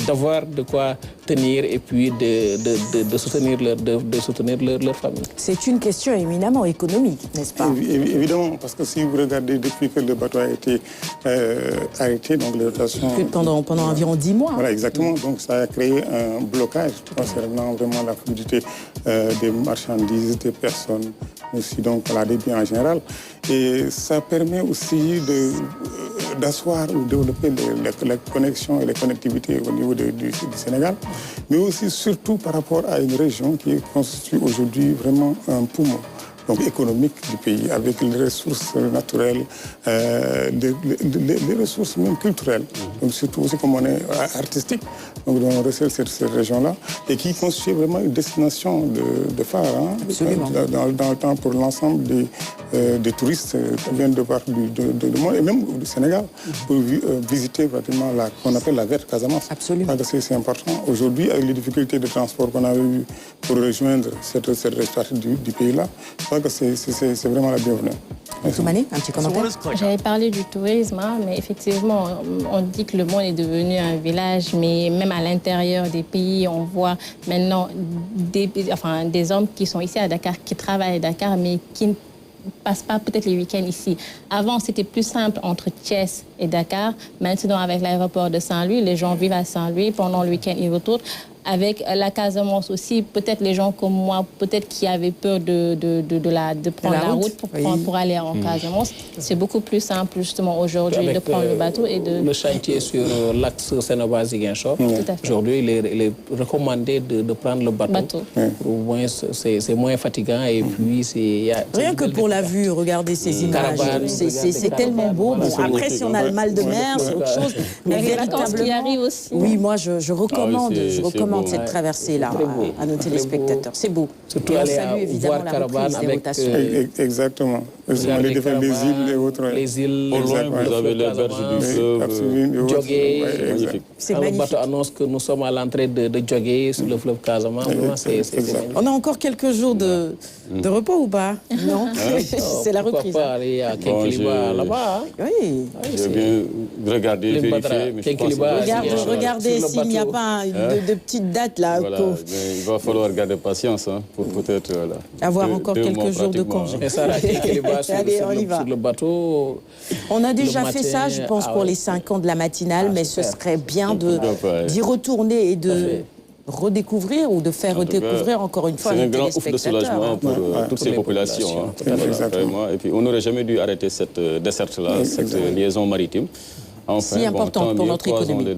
d'avoir de quoi tenir et puis de soutenir leur famille. C'est une question éminemment économique, n'est-ce pas? Évidemment, parce que si vous regardez depuis que le bateau a été arrêté, donc les rotations... Pendant environ 10 mois. Voilà, exactement. Donc ça a créé un blocage concernant vraiment la fluidité des marchandises, des personnes, aussi donc voilà, des biens en général. Et ça permet aussi d'asseoir ou de développer les connexions et les connectivités au niveau du Sénégal, mais aussi surtout par rapport à une région qui constitue aujourd'hui vraiment un poumon donc économique du pays, avec les ressources naturelles, les ressources même culturelles, donc surtout aussi comme on est artistique, donc on recèle cette région-là, et qui constitue vraiment une destination de phare dans le temps pour l'ensemble des touristes qui viennent de partout du monde, et même du Sénégal, pour visiter pratiquement qu'on appelle la verte Casamance. Absolument. C'est important. Aujourd'hui, avec les difficultés de transport qu'on avait eues pour rejoindre cette partie du pays-là, que c'est vraiment la bienvenue. Toumani, un petit commentaire. J'avais parlé du tourisme, mais effectivement, on dit que le monde est devenu un village, mais même à l'intérieur des pays, on voit maintenant des hommes qui sont ici à Dakar, qui travaillent à Dakar, mais qui ne passent pas peut-être les week-ends ici. Avant, c'était plus simple entre Thiès et Dakar. Maintenant, avec l'aéroport de Saint-Louis, les gens vivent à Saint-Louis. Pendant le week-end, ils retournent. Avec la Casamance aussi, peut-être les gens comme moi, peut-être qui avaient peur de prendre la route pour aller en Casamance. C'est beaucoup plus simple justement aujourd'hui de prendre le bateau et de... Le chantier sur l'axe Sénégal-Ziguinchor, aujourd'hui il est recommandé de prendre le bateau. Au moins c'est moins fatigant et puis c'est... Rien que pour la vue, regardez ces images, c'est tellement beau. Bon, après si on a le mal de mer, c'est autre chose. Mais véritablement, qui arrive aussi. Oui, moi je recommande cette traversée-là à nos téléspectateurs. C'est beau. Surtout aller voir Caravane avec... Exactement. Les différentes îles et autres. Les îles, au loin, vous avez les berges du fleuve. Jogger. C'est magnifique. Le bateau magnifique. annonce que nous sommes à l'entrée de jogger sur le fleuve Casamance. C'est magnifique. On a encore quelques jours de repos ou pas? Non, c'est la reprise. Pourquoi pas aller à Kékiliba là-bas? Oui. J'ai bien regardé, vérifié, mais je pense que... Regardez s'il n'y a pas de petites dates là. Voilà, il va falloir garder patience pour peut-être avoir encore quelques jours de congé. Et ça, Allez, on y va. Sur le bateau. On a déjà fait ça, je pense, pour les 5 ans de la matinale, mais ce serait bien d'y retourner et de redécouvrir ou de faire redécouvrir encore une fois c'est les un grand ouf de soulagement pour toutes ces populations. Vraiment. Et puis on n'aurait jamais dû arrêter cette desserte-là, cette liaison maritime. Enfin, si importante pour notre économie.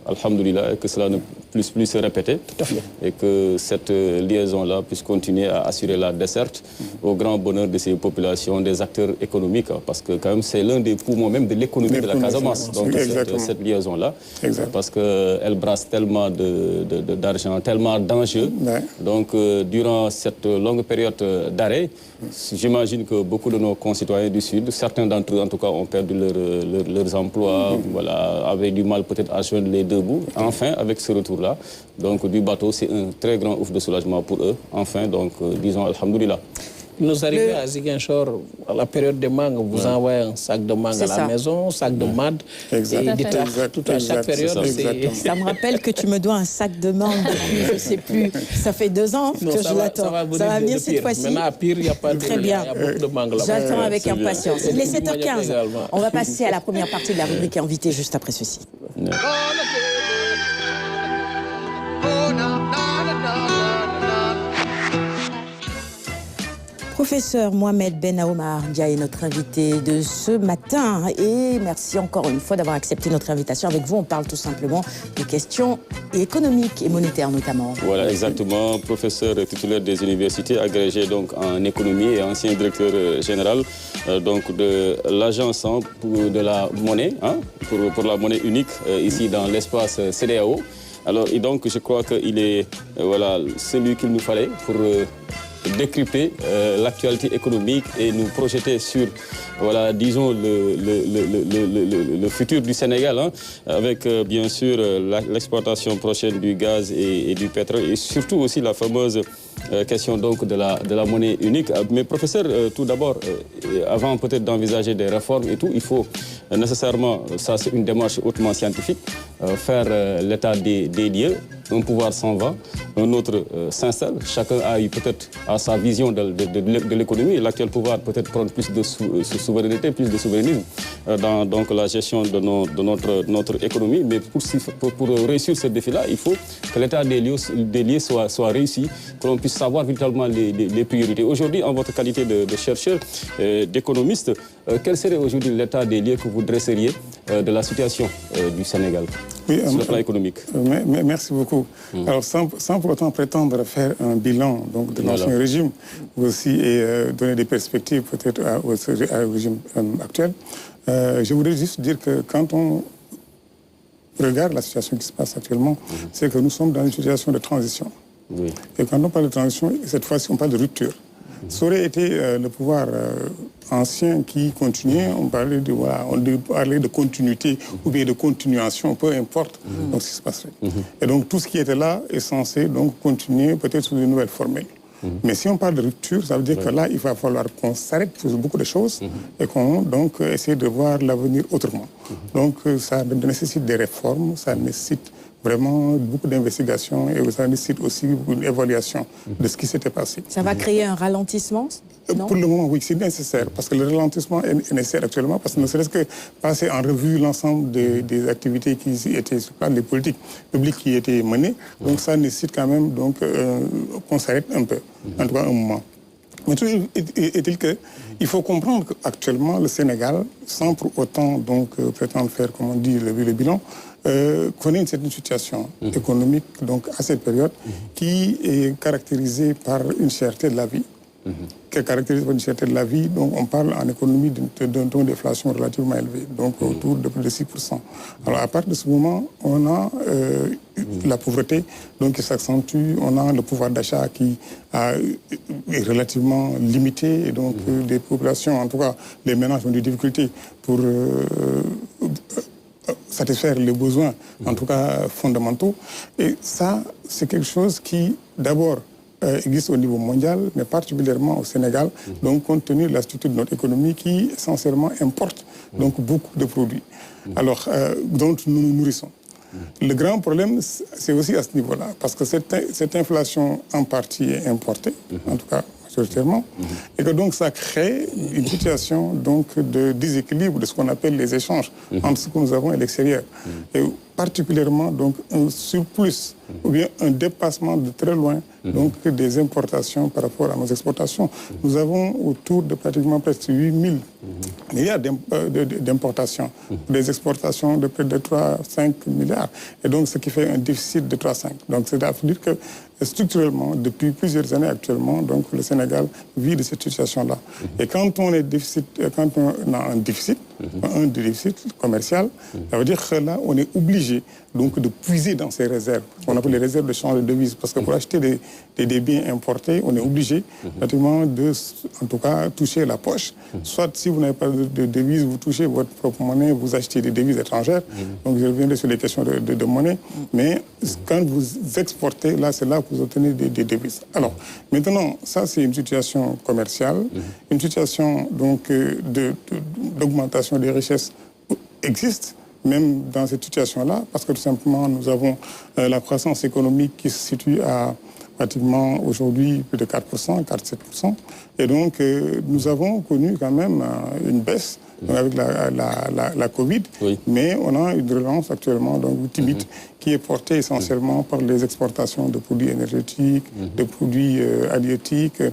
Alhamdoulilah, que cela ne puisse plus se répéter et que cette liaison-là puisse continuer à assurer la desserte au grand bonheur de ces populations, des acteurs économiques, parce que quand même c'est l'un des poumons même de l'économie de la Casamance, donc cette liaison-là, parce qu'elle brasse tellement d'argent, tellement d'enjeux. Donc durant cette longue période d'arrêt, j'imagine que beaucoup de nos concitoyens du Sud, certains d'entre eux en tout cas ont perdu leurs emplois, voilà, avaient du mal peut-être à joindre les deux bouts. Enfin, avec ce retour-là, donc du bateau, c'est un très grand ouf de soulagement pour eux. Enfin, donc disons alhamdoulilah. Nous arrivons à Ziguinchor à la période des mangues, vous envoyez un sac de mangue à la maison, un sac de mad, et tout à chaque période. Ça me rappelle que tu me dois un sac de mangue depuis, je ne sais plus, ça fait 2 ans que je l'attends. Ça va venir cette fois-ci. Maintenant, à Pire, il n'y a pas de Très bien. Il y a beaucoup de mangue là-bas. J'attends avec impatience. Il est 7h15. On va passer à la première partie de la rubrique invitée juste après ceci. Professeur Mohamed Ben Aoumar Dia est notre invité de ce matin et merci encore une fois d'avoir accepté notre invitation. Avec vous, on parle tout simplement de questions économiques et monétaires notamment. Voilà, exactement. Professeur titulaire des universités, agrégé donc en économie et ancien directeur général donc de l'agence de la monnaie, pour la monnaie unique ici dans l'espace CEDEAO. Alors, et donc, je crois qu'il est voilà, celui qu'il nous fallait pour décrypter l'actualité économique et nous projeter sur, voilà, disons, le futur du Sénégal, hein, avec bien sûr l'exportation prochaine du gaz et du pétrole, et surtout aussi la fameuse question donc de la monnaie unique. Mais professeur, tout d'abord, avant peut-être d'envisager des réformes et tout, il faut nécessairement, ça c'est une démarche hautement scientifique, faire l'état des lieux. Un pouvoir s'en va, un autre s'installe. Chacun a eu peut-être sa vision de l'économie. L'actuel pouvoir peut-être prendre plus de souveraineté, plus de souverainisme dans donc, la gestion de notre économie. Mais pour réussir ce défi-là, il faut que l'état des lieux soit réussi, que l'on puisse savoir véritablement les priorités. Aujourd'hui, en votre qualité de chercheur, d'économiste, quel serait aujourd'hui l'état des lieux que vous dresseriez de la situation du Sénégal, sur le plan économique? Merci beaucoup. Alors, sans pour autant prétendre faire un bilan donc, de l'ancien régime, aussi, et donner des perspectives peut-être au régime actuel, je voudrais juste dire que quand on regarde la situation qui se passe actuellement, c'est que nous sommes dans une situation de transition. Oui. Et quand on parle de transition, cette fois-ci, on parle de rupture. Ça aurait été le pouvoir ancien qui continuait, on parlait de continuité ou bien de continuation, peu importe donc, ce qui se passerait. Et donc tout ce qui était là est censé donc, continuer peut-être sous une nouvelle formule. Mais si on parle de rupture, ça veut dire que là, il va falloir qu'on s'arrête sur beaucoup de choses et qu'on donc essaie de voir l'avenir autrement. Donc ça nécessite des réformes, ça nécessite vraiment beaucoup d'investigations et ça nécessite aussi une évaluation de ce qui s'était passé. Ça va créer un ralentissement? Non? Pour le moment, oui, c'est nécessaire, parce que le ralentissement est nécessaire actuellement, parce que ne serait-ce que passer en revue l'ensemble des activités qui étaient sur le plan des politiques publiques qui étaient menées, donc ça nécessite quand même donc, qu'on s'arrête un peu, en tout cas un moment. Mais tout est-il qu'il faut comprendre qu'actuellement, le Sénégal, sans pour autant donc, prétendre faire, comme on dit, le bilan, connaît une certaine situation économique donc, à cette période qui est caractérisée par une cherté de la vie. Qui est caractérisée par une cherté de la vie. Donc on parle en économie d'un taux d'inflation relativement élevé, donc autour de plus de 6%. Alors à partir de ce moment, on a la pauvreté donc, qui s'accentue, on a le pouvoir d'achat qui est relativement limité, et donc des populations, en tout cas les ménages ont des difficultés pour satisfaire les besoins, en tout cas fondamentaux. Et ça, c'est quelque chose qui, d'abord, existe au niveau mondial, mais particulièrement au Sénégal, donc compte tenu de la structure de notre économie qui essentiellement importe donc beaucoup de produits, alors dont nous nous nourrissons. Le grand problème, c'est aussi à ce niveau-là, parce que cette inflation en partie est importée, en tout cas majoritairement, et que donc ça crée une situation donc de déséquilibre de ce qu'on appelle les échanges entre ce que nous avons et l'extérieur. Et particulièrement donc un surplus ou bien un dépassement de très loin donc des importations par rapport à nos exportations. Nous avons autour de pratiquement presque 8 000 milliards d'importations, des exportations de près de 3-5 milliards, et donc ce qui fait un déficit de 3,5. Donc c'est-à-dire que structurellement, depuis plusieurs années actuellement, donc le Sénégal vit de cette situation-là. Et quand on a un déficit commercial, ça veut dire que là, on est obligé donc de puiser dans ces réserves, qu'on appelle les réserves de change de devises, parce que pour acheter des biens importés, on est obligé pratiquement de, en tout cas, toucher la poche. Soit si vous n'avez pas de devises, vous touchez votre propre monnaie, vous achetez des devises étrangères. Donc je reviendrai sur les questions de monnaie. Mais quand vous exportez, là, c'est là que vous obtenez des devises. Alors, maintenant, ça, c'est une situation commerciale, une situation donc d'augmentation des richesses existe, même dans cette situation-là, parce que tout simplement, nous avons la croissance économique qui se situe à pratiquement aujourd'hui plus de 4%, 4-7%. Et donc, nous avons connu quand même une baisse avec la Covid, mais on a une relance actuellement donc, timide qui est portée essentiellement par les exportations de produits énergétiques, de produits halieutiques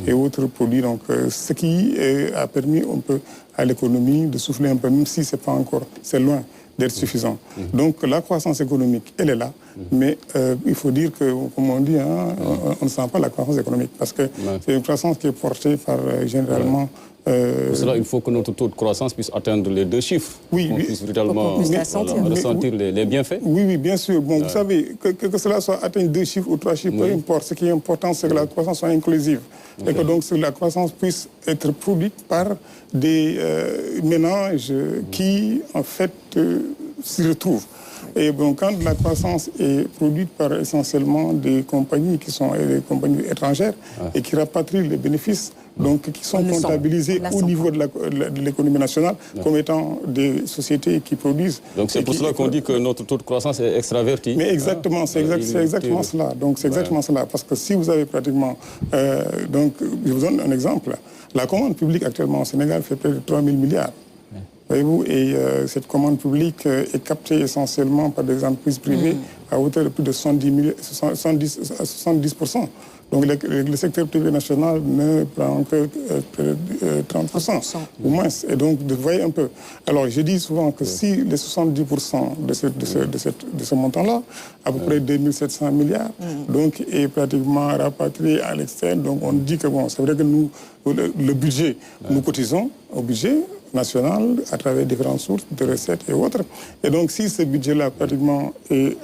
et autres produits. Donc, ce qui a permis un peu à l'économie de souffler un peu, même si c'est pas encore, c'est loin d'être suffisant. Donc la croissance économique, elle est là, mais il faut dire que, comme on dit, on ne sent pas la croissance économique, parce que c'est une croissance qui est portée par généralement Pour cela, il faut que notre taux de croissance puisse atteindre les 2 chiffres. Oui, qu'on puisse véritablement ressentir les bienfaits. Oui, bien sûr. Bon, vous savez, que cela soit atteint 2 chiffres ou 3 chiffres, peu importe. Ce qui est important, c'est que la croissance soit inclusive. Et que donc la croissance puisse être produite par des ménages qui, en fait, s'y retrouvent. Et bon, quand la croissance est produite par essentiellement des compagnies qui sont des compagnies étrangères et qui rapatrient les bénéfices, donc qui sont comptabilisés au niveau de l'économie nationale comme étant des sociétés qui produisent. Donc c'est pour cela qu'on dit que notre taux de croissance est extraverti. Mais exactement, c'est exactement cela. Donc c'est exactement cela. Parce que si vous avez pratiquement... donc je vous donne un exemple. La commande publique actuellement au Sénégal fait près de 3 000 milliards. Voyez-vous, et cette commande publique est captée essentiellement par des entreprises privées à hauteur de plus de 70%. Donc le secteur privé national ne prend que 30% ou moins. Et donc, vous voyez un peu. Alors, je dis souvent que si les 70% de ce montant-là, à peu près 2700 milliards, donc, est pratiquement rapatrié à l'externe, donc on dit que, bon, c'est vrai que nous, le budget, nous cotisons au budget national à travers différentes sources de recettes et autres. Et donc, si ce budget-là, pratiquement, est...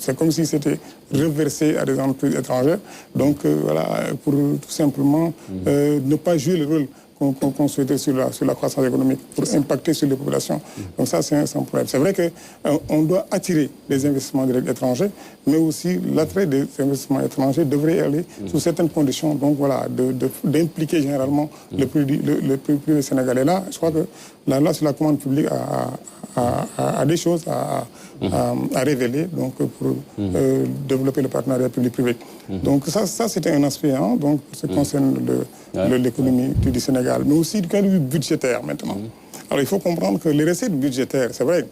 C'est comme si c'était reversé à des entreprises étrangères. Donc, voilà, pour tout simplement ne pas jouer le rôle qu'on souhaitait sur la croissance économique, pour impacter sur les populations. Donc ça, c'est un problème. C'est vrai qu'on doit attirer les investissements directs étrangers, mais aussi l'attrait des investissements étrangers devrait aller sous certaines conditions. Donc voilà, d'impliquer généralement le privé sénégalais. Là, je crois que la loi sur la commande publique a des choses à révéler donc, pour développer le partenariat public-privé. Donc ça c'était un aspect donc, pour ce qui concerne l'économie du Sénégal, mais aussi du point de vue budgétaire maintenant. Alors il faut comprendre que les recettes budgétaires, c'est vrai,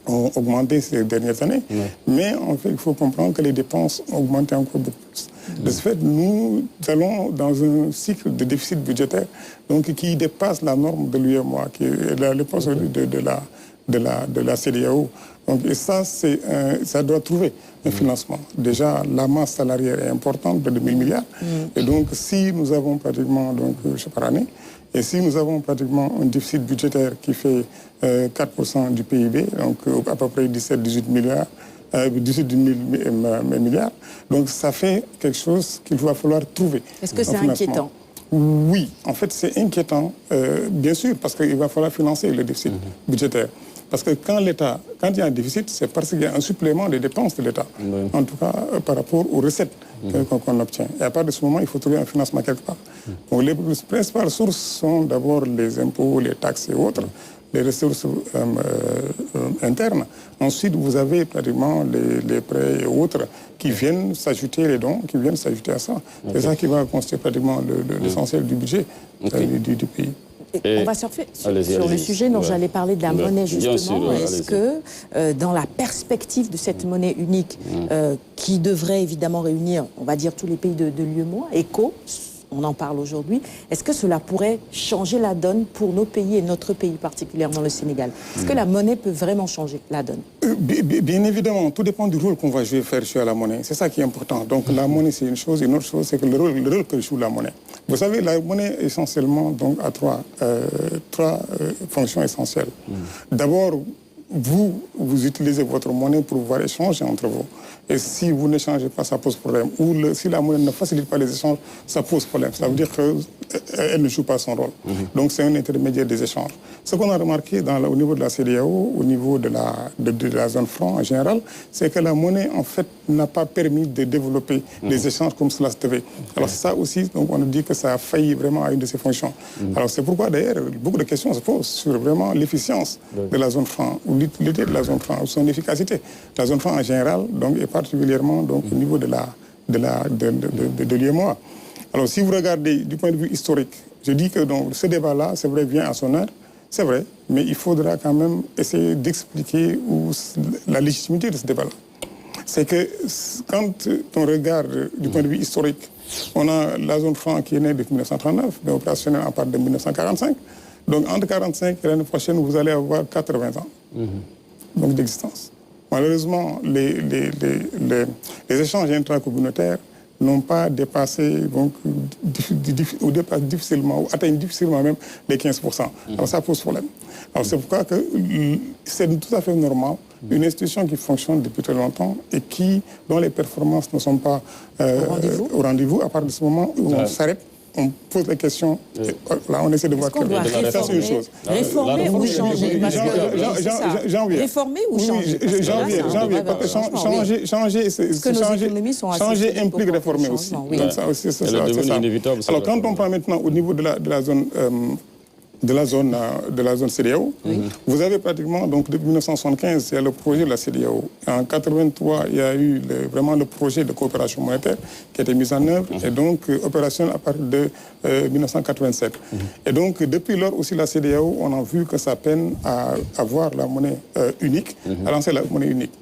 ont augmenté ces dernières années, mais en fait il faut comprendre que les dépenses ont augmenté encore beaucoup plus. De ce fait, nous allons dans un cycle de déficit budgétaire donc, qui dépasse la norme de l'UEMOA, qui est le poste de la CEDEAO. Donc, et ça, ça doit trouver un financement. Déjà, la masse salariale est importante, de 2 000 milliards. Et donc, si nous avons pratiquement, donc, par année, et si nous avons pratiquement un déficit budgétaire qui fait 4% du PIB, donc à peu près 17-18 milliards, 18 milliards, donc ça fait quelque chose qu'il va falloir trouver. Est-ce que c'est inquiétant ? Oui, en fait, c'est inquiétant, bien sûr, parce qu'il va falloir financer le déficit budgétaire. Parce que quand il y a un déficit, c'est parce qu'il y a un supplément des dépenses de l'État, en tout cas par rapport aux recettes qu'on obtient. Et à partir de ce moment, il faut trouver un financement quelque part. Donc les principales sources sont d'abord les impôts, les taxes et autres, les ressources internes. Ensuite, vous avez pratiquement les prêts et autres qui viennent s'ajouter, les dons qui viennent s'ajouter à ça. C'est ça qui va constituer pratiquement l'essentiel du budget du pays. On va surfer sur le sujet dont j'allais parler de la monnaie, justement. Est-ce que, dans la perspective de cette monnaie unique, qui devrait évidemment réunir, on va dire, tous les pays de l'UEMOA, ECO, on en parle aujourd'hui, est-ce que cela pourrait changer la donne pour nos pays et notre pays particulièrement le Sénégal? Est-ce que la monnaie peut vraiment changer la donne? Bien évidemment, tout dépend du rôle qu'on va faire sur la monnaie. C'est ça qui est important. Donc la monnaie, c'est une chose. Une autre chose, c'est que le rôle que joue la monnaie. Vous savez, la monnaie, essentiellement, donc, a trois fonctions essentielles. D'abord, vous utilisez votre monnaie pour pouvoir échanger entre vous. Et si vous n'échangez pas, ça pose problème. Ou si la monnaie ne facilite pas les échanges, ça pose problème. Ça veut dire qu'elle ne joue pas son rôle. Donc c'est un intermédiaire des échanges. Ce qu'on a remarqué au niveau de la CEDEAO, au niveau de la zone franc en général, c'est que la monnaie, en fait, n'a pas permis de développer les échanges comme cela se devait. Alors ça aussi, donc, on a dit que ça a failli vraiment à une de ses fonctions. Alors c'est pourquoi, d'ailleurs, beaucoup de questions se posent sur vraiment l'efficience de la zone franc, ou l'utilité de la zone franc, ou son efficacité. La zone franc en général, donc, est particulièrement donc, au niveau de l'UEMOA. Alors si vous regardez du point de vue historique, je dis que donc, ce débat-là, c'est vrai, vient à son heure, c'est vrai, mais il faudra quand même essayer d'expliquer la légitimité de ce débat-là. C'est que quand on regarde du point de vue historique, on a la zone franc qui est née depuis 1939, mais opérationnelle à partir de 1945. Donc entre 1945 et l'année prochaine, vous allez avoir 80 ans donc d'existence. Malheureusement, les échanges intracommunautaires n'ont pas dépassé, donc, difficilement, ou atteignent difficilement même les 15%. Alors ça pose problème. Alors c'est pourquoi que c'est tout à fait normal, une institution qui fonctionne depuis très longtemps et dont les performances ne sont pas au rendez-vous, à partir de ce moment où on s'arrête, on pose la question, là on essaie de voir quelle ça c'est une chose. Réformer ou changer? Janvier. Réformer ou changer? Janvier, changer implique réformer aussi. Donc ça aussi, c'est ça. Alors quand on prend maintenant au niveau de la zone CEDEAO, vous avez pratiquement, donc depuis 1975, il y a le projet de la CEDEAO. En 1983, il y a eu vraiment le projet de coopération monétaire qui a été mis en œuvre et donc opérationnel à partir de 1987. Et donc depuis lors aussi la CEDEAO, on a vu que ça peine à avoir la monnaie unique, à lancer la monnaie unique.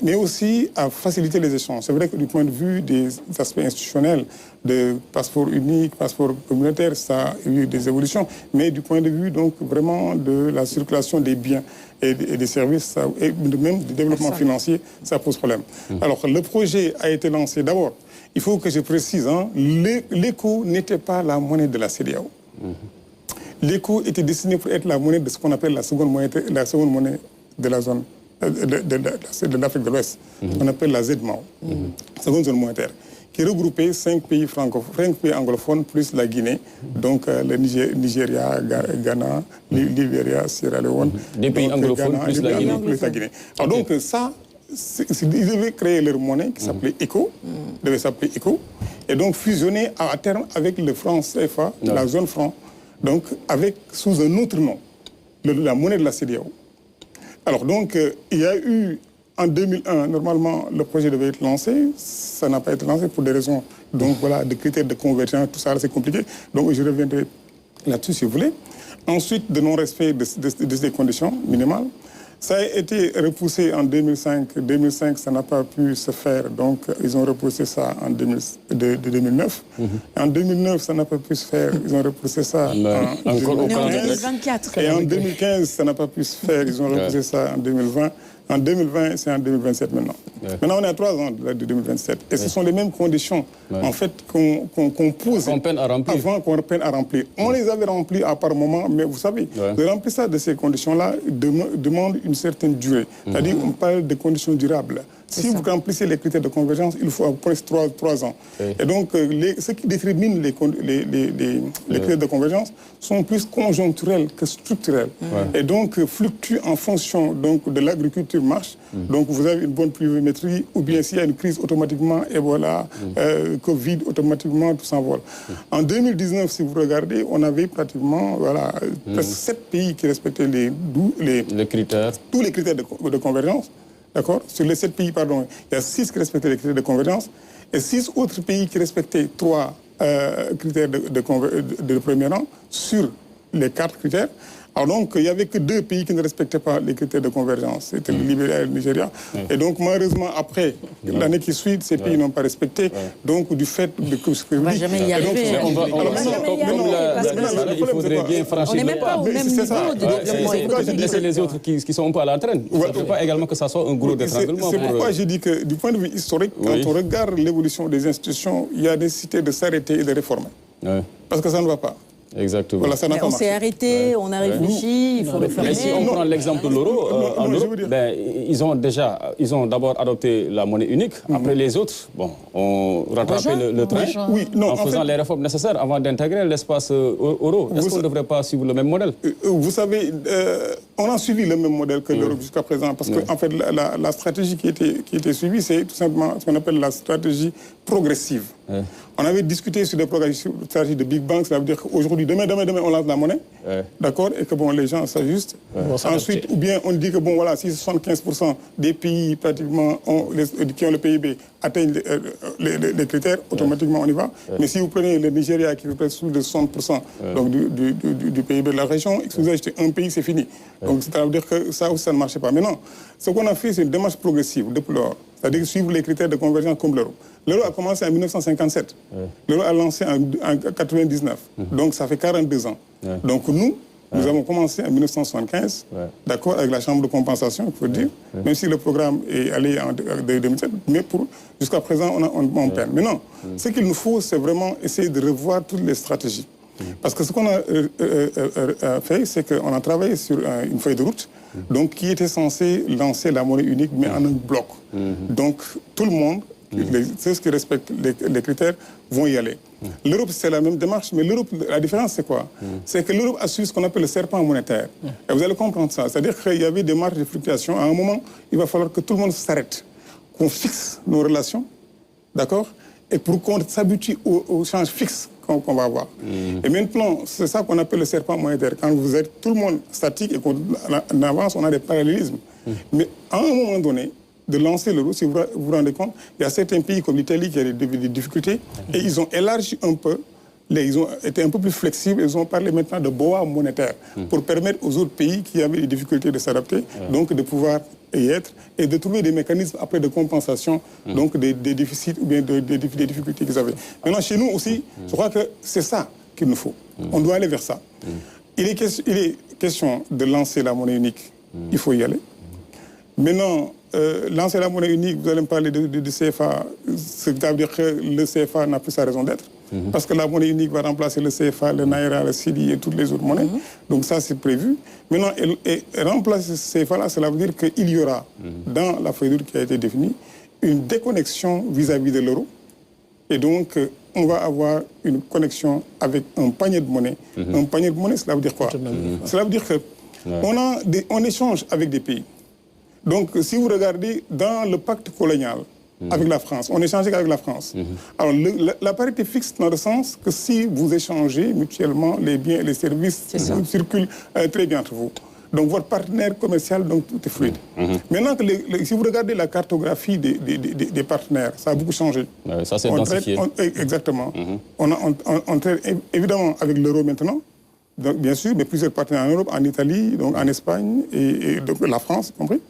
Mais aussi à faciliter les échanges. C'est vrai que du point de vue des aspects institutionnels, de passeport unique, passeport communautaire, ça a eu des évolutions, mais du point de vue donc vraiment de la circulation des biens et des services, et même du développement financier, ça pose problème. Alors le projet a été lancé d'abord. Il faut que je précise, l'éco n'était pas la monnaie de la CEDEAO. L'éco était destiné pour être la monnaie de ce qu'on appelle la seconde monnaie de la zone de l'Afrique de l'Ouest, qu'on appelle la ZMAO, seconde zone monétaire, qui regroupait 5 pays anglophones plus la Guinée, donc le Nigeria, Ghana, Libéria, Sierra Leone. Des pays anglophones plus la Guinée. Alors donc ça, ils devaient créer leur monnaie qui s'appelait ECO, devait s'appeler ECO, et donc fusionner à terme avec le franc CFA, la zone franc, donc sous un autre nom, la monnaie de la CEDEAO. Alors donc, il y a eu, en 2001, normalement, le projet devait être lancé. Ça n'a pas été lancé pour des raisons, donc voilà, de critères de convergence, tout ça, c'est compliqué. Donc, je reviendrai là-dessus, si vous voulez. Ensuite, de non-respect de ces conditions minimales. Ça a été repoussé en 2005. 2005, ça n'a pas pu se faire, donc ils ont repoussé ça en 2009. En 2009, ça n'a pas pu se faire, ils ont repoussé ça en 2024. Et en 2015, ça n'a pas pu se faire, ils ont repoussé ça en 2020. En 2020, c'est en 2027 maintenant. Maintenant, on est à 3 ans de 2027. Et ce sont les mêmes conditions, en fait, qu'on pose avant qu'on peine à remplir. On les avait remplies à par moment, mais vous savez, le remplissage de ces conditions-là demande une certaine durée. C'est-à-dire qu'on parle de conditions durables. Si vous remplissez les critères de convergence, il faut presque 3 ans. Et donc, ce qui détermine les critères de convergence sont plus conjoncturels que structurels. Et donc, fluctuent en fonction de l'agriculture marche. Donc, vous avez une bonne pluviométrie, ou bien s'il y a une crise, automatiquement, Ebola, Covid, automatiquement, tout s'envole. En 2019, si vous regardez, on avait pratiquement presque 7 pays qui respectaient les critères, tous les critères de convergence. D'accord? Sur les 7 pays, pardon, il y a 6 qui respectaient les critères de convergence et 6 autres pays qui respectaient 3 critères de premier rang sur les 4 critères. Alors donc, il n'y avait que 2 pays qui ne respectaient pas les critères de convergence. C'était le Libéria et le Nigeria. Et donc, malheureusement, après, l'année qui suit, ces pays n'ont pas respecté. Donc, du fait de ce que... On ne va jamais y arriver. Il faudrait bien franchir. On n'est même pas au même niveau de développement économique. Laisser les autres qui sont un peu à la traîne. Il ne faut pas également que ça soit un gros détranglement. C'est pourquoi je dis que, du point de vue historique, quand on regarde l'évolution des institutions, il y a nécessité de s'arrêter et de réformer. Parce que ça ne va pas. Exactement. Voilà, ça n'a pas on s'est arrêté, on a réfléchi, il faut le faire. Mais si on prend l'exemple de l'euro, ils ont d'abord adopté la monnaie unique. Après les autres, ont rattrapé le train en faisant les réformes nécessaires avant d'intégrer l'espace euro. Est-ce qu'on ne devrait pas suivre le même modèle? Vous savez, on a suivi le même modèle que l'euro jusqu'à présent. Parce qu'en fait, la stratégie qui était suivie, c'est tout simplement ce qu'on appelle la stratégie progressive. On avait discuté sur des stratégies de Big Bang, ça veut dire qu'aujourd'hui, demain, on lance la monnaie, d'accord, et que les gens s'ajustent. Ensuite, ou bien on dit que si 75% des pays pratiquement qui ont le PIB atteignent les critères, automatiquement on y va. Mais si vous prenez le Nigeria qui représente plus de 60% donc du PIB de la région, et que vous achetez un pays, c'est fini. Donc ça veut dire que ça aussi, ça ne marchait pas. Maintenant, ce qu'on a fait, c'est une démarche progressive depuis lors. C'est-à-dire suivre les critères de convergence comme l'euro. L'euro a commencé en 1957. L'euro a lancé en 1999. Donc ça fait 42 ans. Donc nous, Nous avons commencé en 1975, d'accord, avec la Chambre de compensation, il faut dire, même si le programme est allé en 2007, mais jusqu'à présent, on peine. Maintenant, ce qu'il nous faut, c'est vraiment essayer de revoir toutes les stratégies. Parce que ce qu'on a fait, c'est qu'on a travaillé sur une feuille de route, donc qui était censée lancer la monnaie unique, mais en un bloc. Donc, tout le monde, ceux qui respectent les critères, vont y aller. L'Europe, c'est la même démarche, mais l'Europe, la différence, c'est quoi? C'est que l'Europe a suivi ce qu'on appelle le serpent monétaire. Et vous allez comprendre ça. C'est-à-dire qu'il y avait des marges de fluctuation. À un moment, il va falloir que tout le monde s'arrête, qu'on fixe nos relations, d'accord? Et pour qu'on s'habitue au change fixe qu'on va avoir. Et maintenant, c'est ça qu'on appelle le serpent monétaire. Quand vous êtes tout le monde statique et qu'on avance, on a des parallélismes. Mais à un moment donné, de lancer l'euro, si vous vous rendez compte, il y a certains pays comme l'Italie qui a des difficultés et ils ont élargi un peu, ils ont été un peu plus flexibles, ils ont parlé maintenant de boa monétaire pour permettre aux autres pays qui avaient des difficultés de s'adapter, donc de pouvoir y être et de trouver des mécanismes après de compensation donc des déficits ou bien des difficultés qu'ils avaient. Maintenant, chez nous aussi, je crois que c'est ça qu'il nous faut. On doit aller vers ça. Il est question de lancer la monnaie unique. Il faut y aller. Maintenant, lancer la monnaie unique, vous allez me parler de CFA, c'est-à-dire que le CFA n'a plus sa raison d'être, parce que la monnaie unique va remplacer le CFA, le Naira, le Cedi et toutes les autres monnaies. Donc ça, c'est prévu. Maintenant, et remplacer ce CFA-là, cela veut dire qu'il y aura, dans la feuille de route qui a été définie, une déconnexion vis-à-vis de l'euro. Et donc, on va avoir une connexion avec un panier de monnaie. Un panier de monnaie, cela veut dire quoi? Cela veut dire qu'on échange avec des pays. Donc, si vous regardez dans le pacte colonial avec la France, on échangeait avec la France. Alors, la parité fixe dans le sens que si vous échangez mutuellement les biens et les services, circulent très bien entre vous. Donc, votre partenaire commercial, donc tout est fluide. Maintenant, si vous regardez la cartographie des partenaires, ça a beaucoup changé. Ça s'est densifié. Exactement. On traite évidemment avec l'euro maintenant, donc, bien sûr, mais plusieurs partenaires en Europe, en Italie, donc en Espagne et donc la France, compris.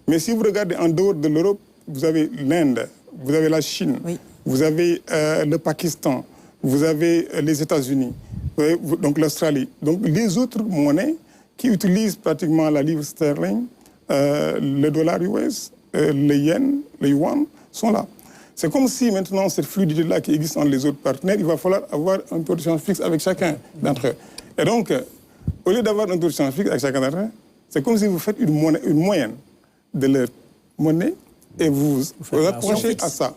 Mais si vous regardez en dehors de l'Europe, vous avez l'Inde, vous avez la Chine, vous avez le Pakistan, vous avez les États-Unis, donc l'Australie. Donc les autres monnaies qui utilisent pratiquement la livre sterling, le dollar US, le yen, le yuan, sont là. C'est comme si maintenant cette fluidité-là qui existe entre les autres partenaires, il va falloir avoir un taux de change fixe avec chacun d'entre eux. Et donc, au lieu d'avoir un taux de change fixe avec chacun d'entre eux, c'est comme si vous faites une moyenne de leur monnaie et vous approchez à ça.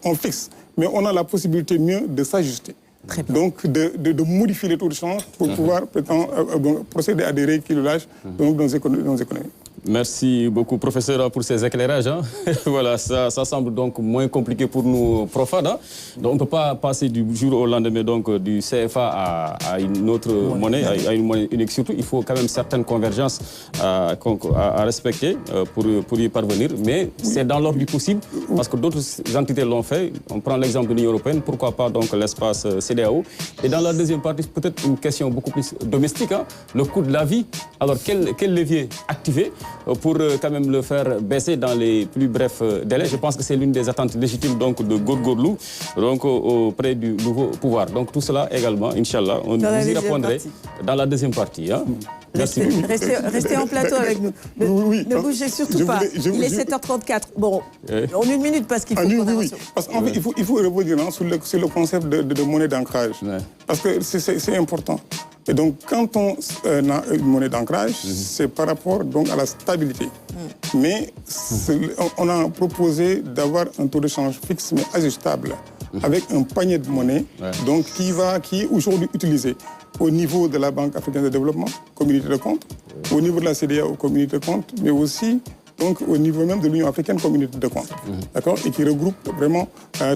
On fixe. Mais on a la possibilité mieux de s'ajuster. Donc, de modifier les taux de change pour pouvoir procéder à des rééquilibrages dans nos économies. Merci beaucoup, professeur, pour ces éclairages. Voilà, ça semble donc moins compliqué pour nous profanes. Donc, on ne peut pas passer du jour au lendemain donc, du CFA à une autre monnaie, à une monnaie unique. Surtout, il faut quand même certaines convergences à respecter pour y parvenir. Mais c'est dans l'ordre du possible, parce que d'autres entités l'ont fait. On prend l'exemple de l'Union européenne, pourquoi pas donc l'espace CEDEAO. Et dans la deuxième partie, peut-être une question beaucoup plus domestique, le coût de la vie. Alors, quel levier activer pour quand même le faire baisser dans les plus brefs délais? Je pense que c'est l'une des attentes légitimes donc, de Gorgorlou donc, auprès du nouveau pouvoir. Donc tout cela également, Inch'Allah, on vous y répondrait dans la deuxième partie. Hein. Merci beaucoup. Restez en plateau avec nous. Ne bougez surtout pas. Il est 7h34. Bon, en une minute parce qu'il faut qu'on avance. Parce qu'en fait, il faut revenir sur le concept de monnaie d'ancrage. Parce que c'est important. Et donc, quand on a une monnaie d'ancrage, c'est par rapport donc, à la stabilité. Mais on a proposé d'avoir un taux de change fixe mais ajustable, avec un panier de monnaie donc, qui est aujourd'hui utilisé au niveau de la Banque africaine de développement, communauté de compte, au niveau de la CEDEAO, communauté de compte, mais aussi donc, au niveau même de l'Union africaine, communauté de compte. D'accord? Et qui regroupe vraiment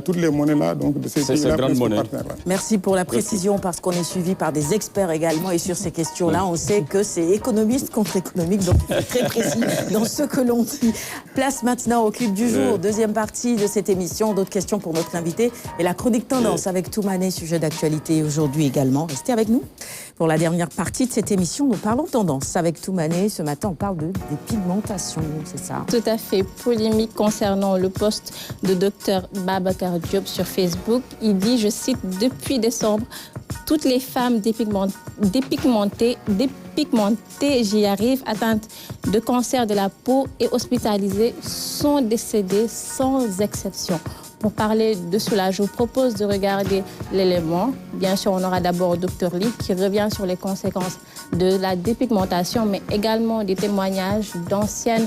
toutes les monnaies-là, donc de ces pays-là, partenaires. Merci pour la précision, parce qu'on est suivi par des experts également. Et sur ces questions-là, on sait que c'est économiste contre économique, donc très précis dans ce que l'on dit. Place maintenant au clip du jour, deuxième partie de cette émission. D'autres questions pour notre invité. Et la chronique tendance avec Toumane, sujet d'actualité aujourd'hui également. Restez avec nous. Pour la dernière partie de cette émission, nous parlons tendance avec Toumane. Ce matin, on parle des pigmentations. c'est ça? Tout à fait. Polémique concernant le post de Dr Babacar Diop sur Facebook. Il dit, je cite, « Depuis décembre, toutes les femmes dépigmentées, j'y arrive, atteintes de cancer de la peau et hospitalisées sont décédées sans exception. » Pour parler de cela, je vous propose de regarder l'élément. Bien sûr, on aura d'abord Dr Lee qui revient sur les conséquences de la dépigmentation, mais également des témoignages d'anciennes,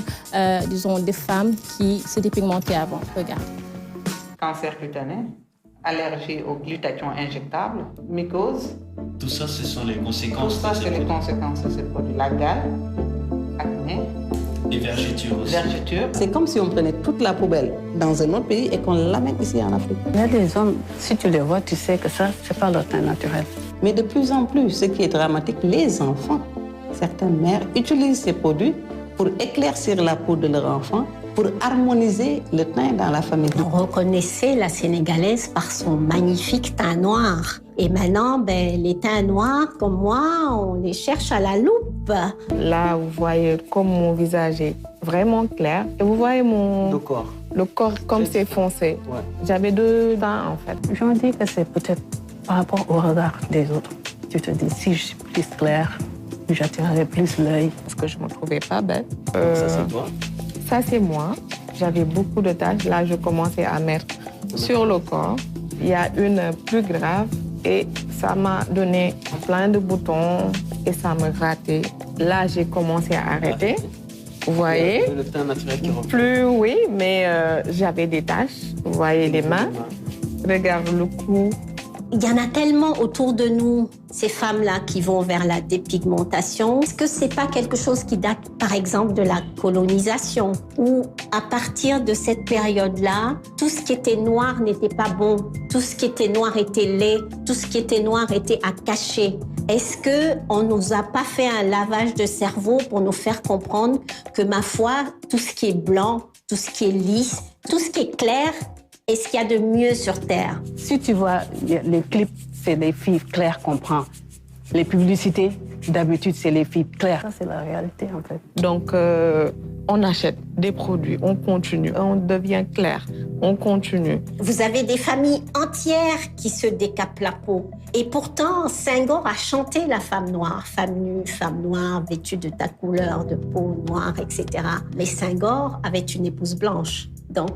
disons, des femmes qui se dépigmentaient avant. Regarde. Cancer cutané, allergie au glutathion injectable, mycose. Tout ça, ce sont les conséquences. Tout ça, c'est les conséquences de ces produits. La gale, acné. Et vergetures aussi. Vergetures. C'est comme si on prenait toute la poubelle dans un autre pays et qu'on l'amène ici en Afrique. Il y a des hommes, si tu les vois, tu sais que ça, c'est pas leur teint naturel. Mais de plus en plus, ce qui est dramatique, les enfants, certaines mères utilisent ces produits pour éclaircir la peau de leur enfant, pour harmoniser le teint dans la famille. On reconnaissait la Sénégalaise par son magnifique teint noir. Et maintenant, les teints noirs, comme moi, on les cherche à la loupe. Là, vous voyez comme mon visage est vraiment clair. Et vous voyez le corps comme c'est foncé. Ouais. J'avais 2 dents, en fait. Je me dis que c'est peut-être par rapport au regard des autres. Tu te dis, si je suis plus claire, j'attirerai plus l'œil. Parce que je ne me trouvais pas belle. Ça, c'est toi? Ça, c'est moi. J'avais beaucoup de taches. Là, je commençais à mettre sur le corps. Il y a une plus grave et ça m'a donné plein de boutons et ça me grattait. Là, j'ai commencé à arrêter. Vous voyez? Le teint naturel qui revient. Plus, oui, mais j'avais des taches. Vous voyez les mains. Regarde le cou. Il y en a tellement autour de nous, ces femmes-là qui vont vers la dépigmentation. Est-ce que c'est pas quelque chose qui date, par exemple, de la colonisation, où à partir de cette période-là, tout ce qui était noir n'était pas bon, tout ce qui était noir était laid, tout ce qui était noir était à cacher. Est-ce qu'on ne nous a pas fait un lavage de cerveau pour nous faire comprendre que, ma foi, tout ce qui est blanc, tout ce qui est lisse, tout ce qui est clair, est ce qu'il y a de mieux sur Terre? Si tu vois, les clips, c'est des filles claires qu'on prend. Les publicités, d'habitude, c'est les filles claires. Ça, c'est la réalité, en fait. Donc, on achète des produits, on continue, on devient clair, on continue. Vous avez des familles entières qui se décapent la peau. Et pourtant, Senghor a chanté la femme noire. Femme nue, femme noire, vêtue de ta couleur de peau noire, etc. Mais Senghor avait une épouse blanche. Donc,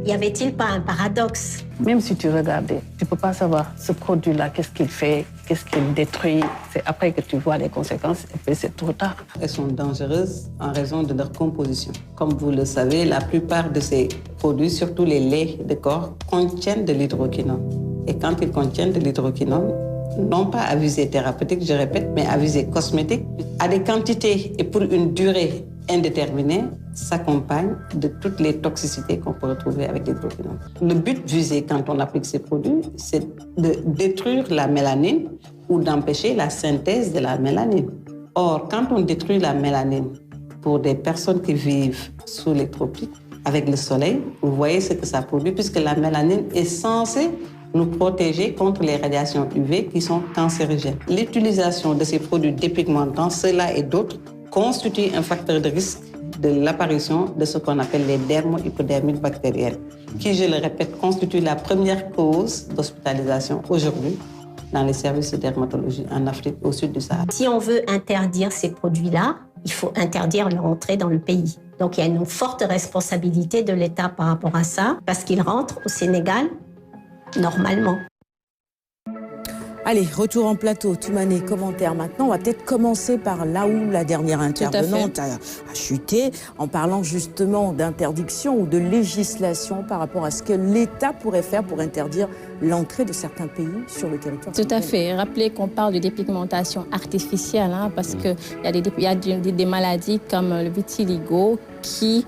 y avait-il pas un paradoxe? Même si tu regardais, tu ne peux pas savoir ce produit-là, qu'est-ce qu'il fait, qu'est-ce qu'il détruit. C'est après que tu vois les conséquences et puis c'est trop tard. Elles sont dangereuses en raison de leur composition. Comme vous le savez, la plupart de ces produits, surtout les laits de corps, contiennent de l'hydroquinone. Et quand ils contiennent de l'hydroquinone, non pas à visée thérapeutique, je répète, mais à visée cosmétique, à des quantités et pour une durée indéterminée, s'accompagne de toutes les toxicités qu'on peut retrouver avec l'hydroquinone. Le but visé quand on applique ces produits, c'est de détruire la mélanine ou d'empêcher la synthèse de la mélanine. Or, quand on détruit la mélanine pour des personnes qui vivent sous les tropiques, avec le soleil, vous voyez ce que ça produit, puisque la mélanine est censée nous protéger contre les radiations UV qui sont cancérigènes. L'utilisation de ces produits dépigmentants, ceux-là et d'autres, constitue un facteur de risque de l'apparition de ce qu'on appelle les dermo-hypodermites bactériennes, qui, je le répète, constituent la première cause d'hospitalisation aujourd'hui dans les services de dermatologie en Afrique, au sud du Sahara. Si on veut interdire ces produits-là, il faut interdire leur entrée dans le pays. Donc il y a une forte responsabilité de l'État par rapport à ça, parce qu'ils rentrent au Sénégal normalement. Allez, retour en plateau, Toumani, commentaire maintenant. On va peut-être commencer par là où la dernière intervenante a chuté, en parlant justement d'interdiction ou de législation par rapport à ce que l'État pourrait faire pour interdire l'entrée de certains pays sur le territoire. Tout à fait. Rappelez qu'on parle de dépigmentation artificielle, parce qu'il y a des maladies comme le vitiligo qui,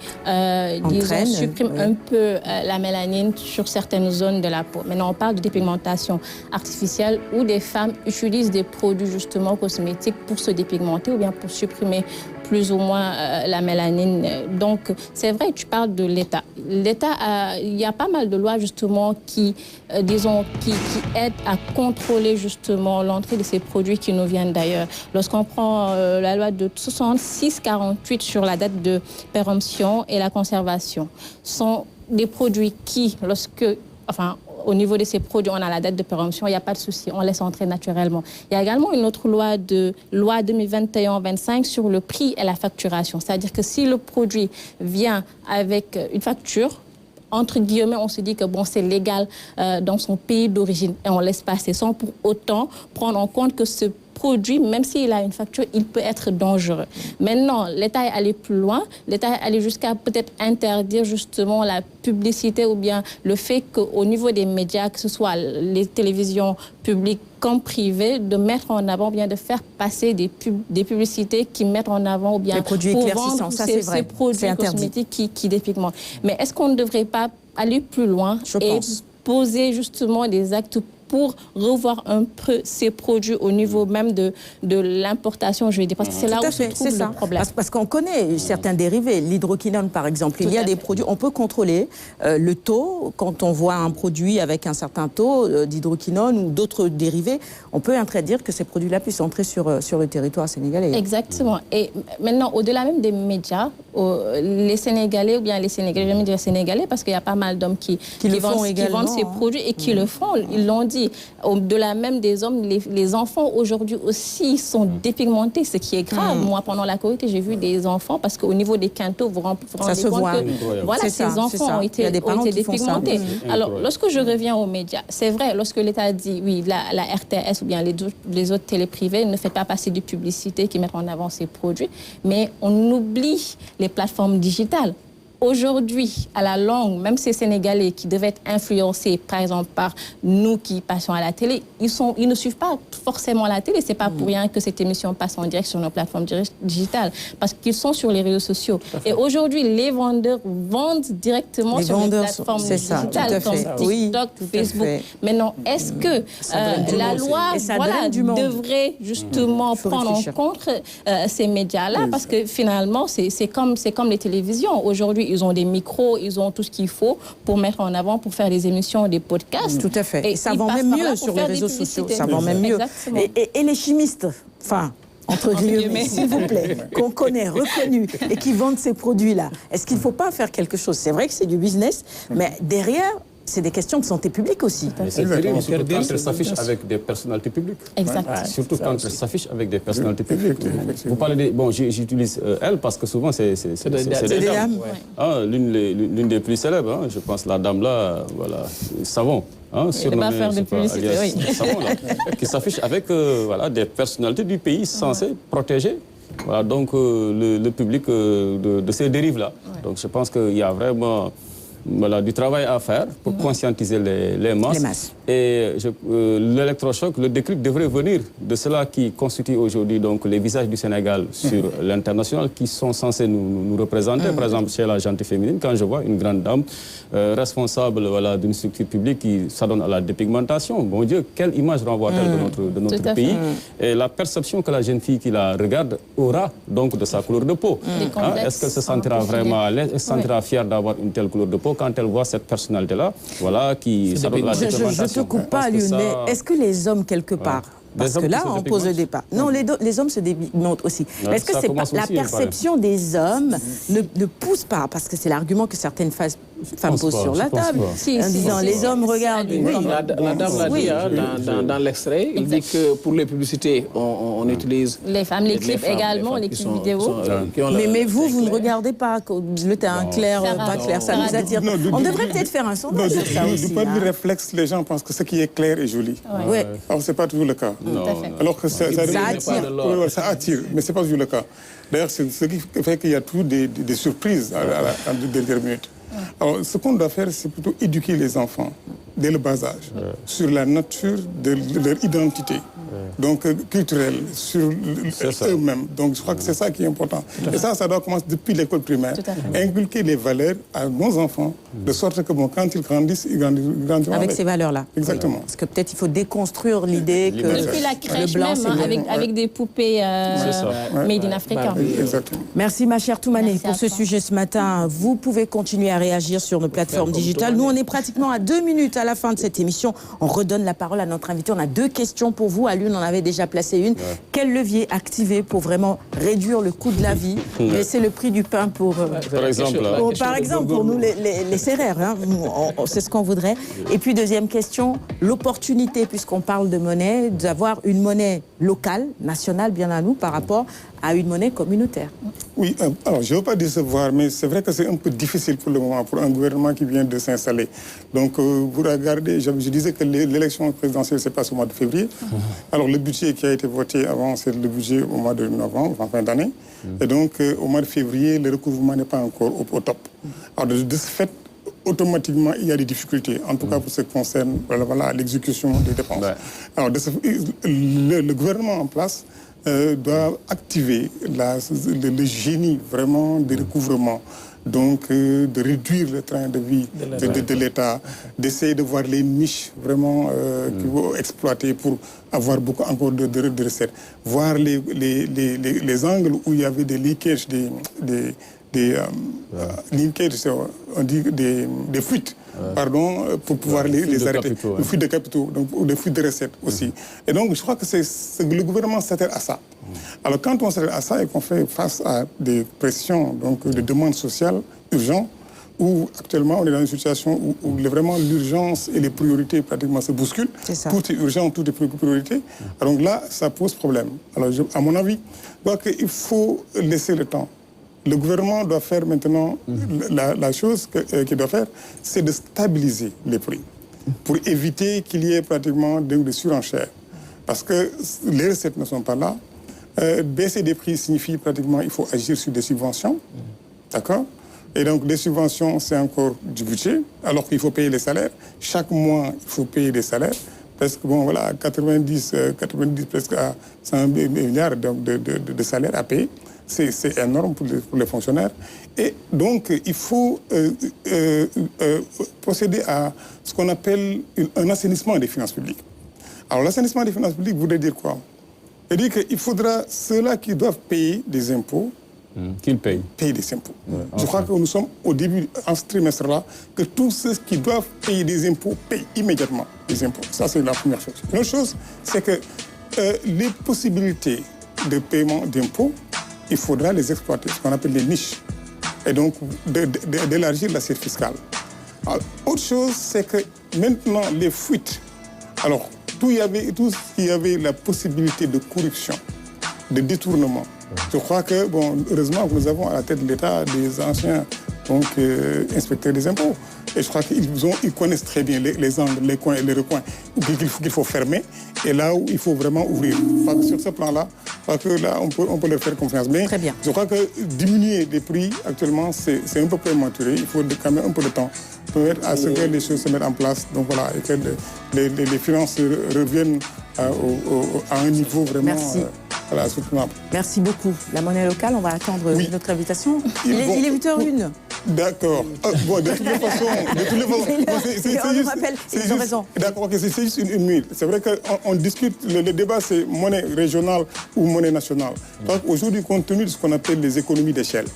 disons, suppriment un peu la mélanine sur certaines zones de la peau. Maintenant, on parle de dépigmentation artificielle où des femmes utilisent des produits justement cosmétiques pour se dépigmenter ou bien pour supprimer plus ou moins la mélanine. Donc, c'est vrai, tu parles de l'État. L'État, il y a pas mal de lois justement qui, disons, qui aident à contrôler justement l'entrée de ces produits qui nous viennent d'ailleurs. Lorsqu'on prend la loi de 66-48 sur la date de péremption et la conservation sont des produits qui, au niveau de ces produits, on a la date de péremption, il n'y a pas de souci, on laisse entrer naturellement. Il y a également une autre loi 2021-25 sur le prix et la facturation. C'est-à-dire que si le produit vient avec une facture, entre guillemets, on se dit que c'est légal dans son pays d'origine et on laisse passer sans pour autant prendre en compte que ce produit, même s'il a une facture, il peut être dangereux. Maintenant, l'État est allé plus loin. L'État est allé jusqu'à peut-être interdire justement la publicité ou bien le fait qu'au niveau des médias, que ce soit les télévisions publiques comme privées, de mettre en avant, bien de faire passer des publicités qui mettent en avant ou bien les produits pour éclaircissants, vendre ça, ces produits cosmétiques qui dépigmentent. Mais est-ce qu'on ne devrait pas aller plus loin et poser justement des actes pour revoir un peu ces produits au niveau même de l'importation, je vais dire, parce que c'est là où se trouve le problème. Parce qu'on connaît certains dérivés, l'hydroquinone par exemple, il y a des produits, on peut contrôler le taux, quand on voit un produit avec un certain taux d'hydroquinone ou d'autres dérivés, on peut interdire que ces produits-là puissent entrer sur le territoire sénégalais. Exactement. Et maintenant, au-delà même des médias, les Sénégalais, ou bien les Sénégalais, je vais dire Sénégalais, parce qu'il y a pas mal d'hommes qui vendent ces produits et qui le font, ils l'ont dit. Au-delà même des hommes, les enfants aujourd'hui aussi sont dépigmentés, ce qui est grave. Moi, pendant la Covid, j'ai vu des enfants, parce qu'au niveau des quintaux, vous rendez compte que voilà, ces enfants ont été dépigmentés. Alors, lorsque je reviens aux médias, c'est vrai, lorsque l'État dit, oui, la RTS ou bien les autres télés privées ne fait pas passer de publicité qui mettent en avant ces produits, mais on oublie les plateformes digitales. Aujourd'hui, à la longue, même ces Sénégalais qui devaient être influencés, par exemple, par nous qui passons à la télé, ils ne suivent pas forcément la télé. C'est pas pour rien que cette émission passe en direct sur nos plateformes digitales, parce qu'ils sont sur les réseaux sociaux. Et aujourd'hui, les vendeurs vendent directement sur les plateformes digitales comme TikTok, Facebook. Maintenant, est-ce que la loi devrait justement prendre en compte ces médias-là? Parce que finalement, c'est comme les télévisions. Aujourd'hui, ils ont des micros, ils ont tout ce qu'il faut pour mettre en avant, pour faire des émissions, des podcasts. Tout à fait. Et ça vend même mieux sur les réseaux sociaux. Ça vend même mieux. Et les chimistes, entre guillemets, s'il vous plaît, qu'on connaît, reconnus, et qui vendent ces produits-là, est-ce qu'il ne faut pas faire quelque chose? C'est vrai que c'est du business, mais derrière, c'est des questions de santé publique aussi. C'est terrible, surtout quand elles s'affichent avec des personnalités publiques. Exactement. Surtout quand elles s'affichent avec des personnalités publiques. Vous parlez des... Bon, j'utilise elles parce que souvent, c'est des dames. L'une des plus célèbres, je pense, la dame là, voilà, Savon. Il ne va pas faire de publicité, oui. Savon, là, qui s'affiche avec des personnalités du pays censées protéger. Voilà, donc le public de ces dérives-là. Donc je pense qu'il y a vraiment du travail à faire pour conscientiser les masses. Et l'électrochoc, le déclic devrait venir de cela qui constitue aujourd'hui donc les visages du Sénégal sur l'international qui sont censés nous représenter. Par exemple, chez la gente féminine, quand je vois une grande dame responsable d'une structure publique qui s'adonne à la dépigmentation, bon Dieu, quelle image renvoie-t-elle de notre pays? Et la perception que la jeune fille qui la regarde aura donc de sa couleur de peau. Est-ce qu'elle se sentira vraiment à l'aise, elle se sentira fière d'avoir une telle couleur de peau quand elle voit cette personnalité-là, qui s'adonne à la dépigmentation? Je ne te coupe pas, Lune, mais est-ce que les hommes, quelque part, parce que là, on pose le départ. Non, les hommes se dépigmentent aussi. Mais est-ce que c'est pas la perception des hommes ne pousse pas, parce que c'est l'argument que certaines femmes posent sur la table, en disant les hommes regardent. La dame l'a dit dans l'extrait, il dit que pour les publicités, on utilise... Les femmes, les clips également, les clips vidéo. Mais vous ne regardez pas le teint clair, pas clair, ça nous attire. On devrait peut-être faire un sondage sur ça aussi. Du point de vue réflexe, les gens pensent que ce qui est clair est joli. Alors, ce n'est pas toujours le cas. Alors que ça attire, mais ce n'est pas toujours le cas. D'ailleurs, c'est ce qui fait qu'il y a toujours des surprises à de dernière minute. Alors, ce qu'on doit faire, c'est plutôt éduquer les enfants dès le bas âge sur la nature de leur identité, donc culturelle, sur eux-mêmes. Donc, je crois que c'est ça qui est important. Et ça doit commencer depuis l'école primaire. Inculquer les valeurs à nos enfants, de sorte que quand ils grandissent, ils grandiront avec ces valeurs-là. Exactement. Oui. Parce que peut-être il faut déconstruire l'idée que depuis la crèche le blanc, même, avec des poupées made in Africa. Exactement. Merci ma chère Toumane pour ce sujet ce matin. Vous pouvez continuer à réagir sur nos plateformes digitales. Nous, on est pratiquement à 2 minutes à la fin de cette émission. On redonne la parole à notre invité. On a 2 questions pour vous. À l'une, en avait déjà placé une. Ouais. Quel levier activer pour vraiment réduire le coût de la vie, baisser le prix du pain pour... par exemple, pour nous, les CRR, hein, c'est ce qu'on voudrait. Et puis, deuxième question, l'opportunité, puisqu'on parle de monnaie, d'avoir une monnaie locale, nationale, bien à nous, par rapport à une monnaie communautaire. Oui, alors je ne veux pas décevoir, mais c'est vrai que c'est un peu difficile pour le moment, pour un gouvernement qui vient de s'installer. Donc, vous regardez, je disais que l'élection présidentielle se passe au mois de février. Alors, le budget qui a été voté avant, c'est le budget au mois de novembre, en fin d'année. Et donc, au mois de février, le recouvrement n'est pas encore au top. Alors, de ce fait, automatiquement, il y a des difficultés, en tout cas pour ce qui concerne l'exécution des dépenses. Ouais. Alors, le gouvernement en place doit activer le génie vraiment des recouvrements, donc de réduire le train de vie de l'État, d'essayer de voir les niches vraiment qu'il faut exploiter pour avoir beaucoup encore de recettes, voir les angles où il y avait des leakages, on dit des fuites, pardon, pour pouvoir les arrêter. Des fuites de capitaux, donc des fuites de recettes aussi. Et donc, je crois que le gouvernement s'attelle à ça. Alors, quand on s'attelle à ça et qu'on fait face à des pressions, donc de demandes sociales urgentes, où actuellement on est dans une situation où vraiment l'urgence et les priorités pratiquement se bousculent. Tout est urgent, tout est priorité. Donc là, ça pose problème. Alors, à mon avis, je crois qu'il faut laisser le temps. Le gouvernement doit faire maintenant, la chose qu'il doit faire, c'est de stabiliser les prix pour éviter qu'il y ait pratiquement des surenchères. Parce que les recettes ne sont pas là. Baisser des prix signifie pratiquement qu'il faut agir sur des subventions. D'accord ? Et donc, les subventions, c'est encore du budget, alors qu'il faut payer les salaires. Chaque mois, il faut payer des salaires. Parce que, bon, voilà, 90 presque à 100 milliards de salaires à payer. C'est énorme pour les fonctionnaires. Et donc, il faut procéder à ce qu'on appelle un assainissement des finances publiques. Alors, l'assainissement des finances publiques voudrait dire quoi? C'est-à-dire qu'il faudra ceux-là qui doivent payer des impôts, qu'ils payent. Payer des impôts. Ouais, je crois que nous sommes au début, en ce trimestre-là, que tous ceux qui doivent payer des impôts payent immédiatement des impôts. Ça, c'est la première chose. Une autre chose, c'est que les possibilités de paiement d'impôts, il faudra les exploiter, ce qu'on appelle les niches. Et donc, d'élargir l'assiette fiscale. Alors, autre chose, c'est que maintenant, les fuites. Alors, tout ce qui avait la possibilité de corruption, de détournement. Je crois que, bon, heureusement que nous avons à la tête de l'État des anciens inspecteurs des impôts. Et je crois qu'ils connaissent très bien les angles, les coins et les recoins qu'il faut fermer. Et là où il faut vraiment ouvrir. Sur ce plan-là, on peut leur faire confiance. Mais très bien. Je crois que diminuer les prix actuellement, c'est un peu prématuré. Il faut quand même un peu de temps pour à ce que les choses se mettent en place. Donc voilà, et que les finances reviennent à un niveau vraiment soutenable. Merci beaucoup. La monnaie locale, on va attendre notre invitation. Il est 8h01. D'accord. Bon, de toutes les façons, ils ont raison. D'accord, c'est juste une minute. C'est vrai qu'on discute, le débat c'est monnaie régionale ou monnaie nationale. Donc aujourd'hui, compte tenu de ce qu'on appelle les économies d'échelle,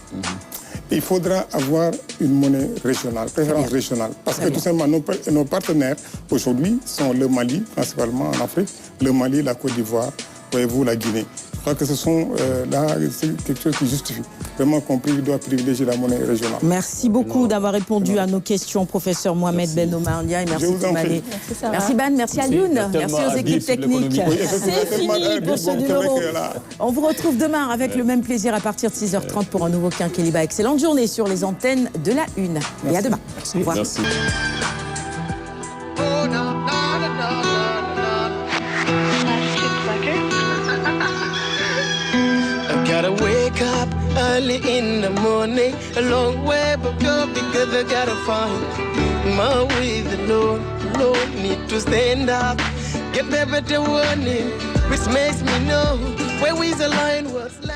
il faudra avoir une monnaie régionale, préférence régionale. Parce que tout simplement, nos partenaires aujourd'hui sont le Mali, principalement en Afrique, le Mali, la Côte d'Ivoire, voyez-vous, la Guinée. Je crois que ce sont c'est quelque chose qui justifie vraiment qu'on doit privilégier la monnaie régionale. Merci beaucoup d'avoir répondu à nos questions, professeur Mohamed Ben Omar Ndiaye. Merci Toumani. Merci Ban, merci Alioune, merci aux équipes techniques. C'est fini pour ce numéro. On vous retrouve demain avec le même plaisir à partir de 6h30 pour un nouveau Quinqueliba. Excellente journée sur les antennes de la Une. Et à demain. Au revoir. Merci. Gotta wake up early in the morning, a long way but go because I gotta find my way. The Lord need to stand up, get better warning, which makes me know where we align what's left.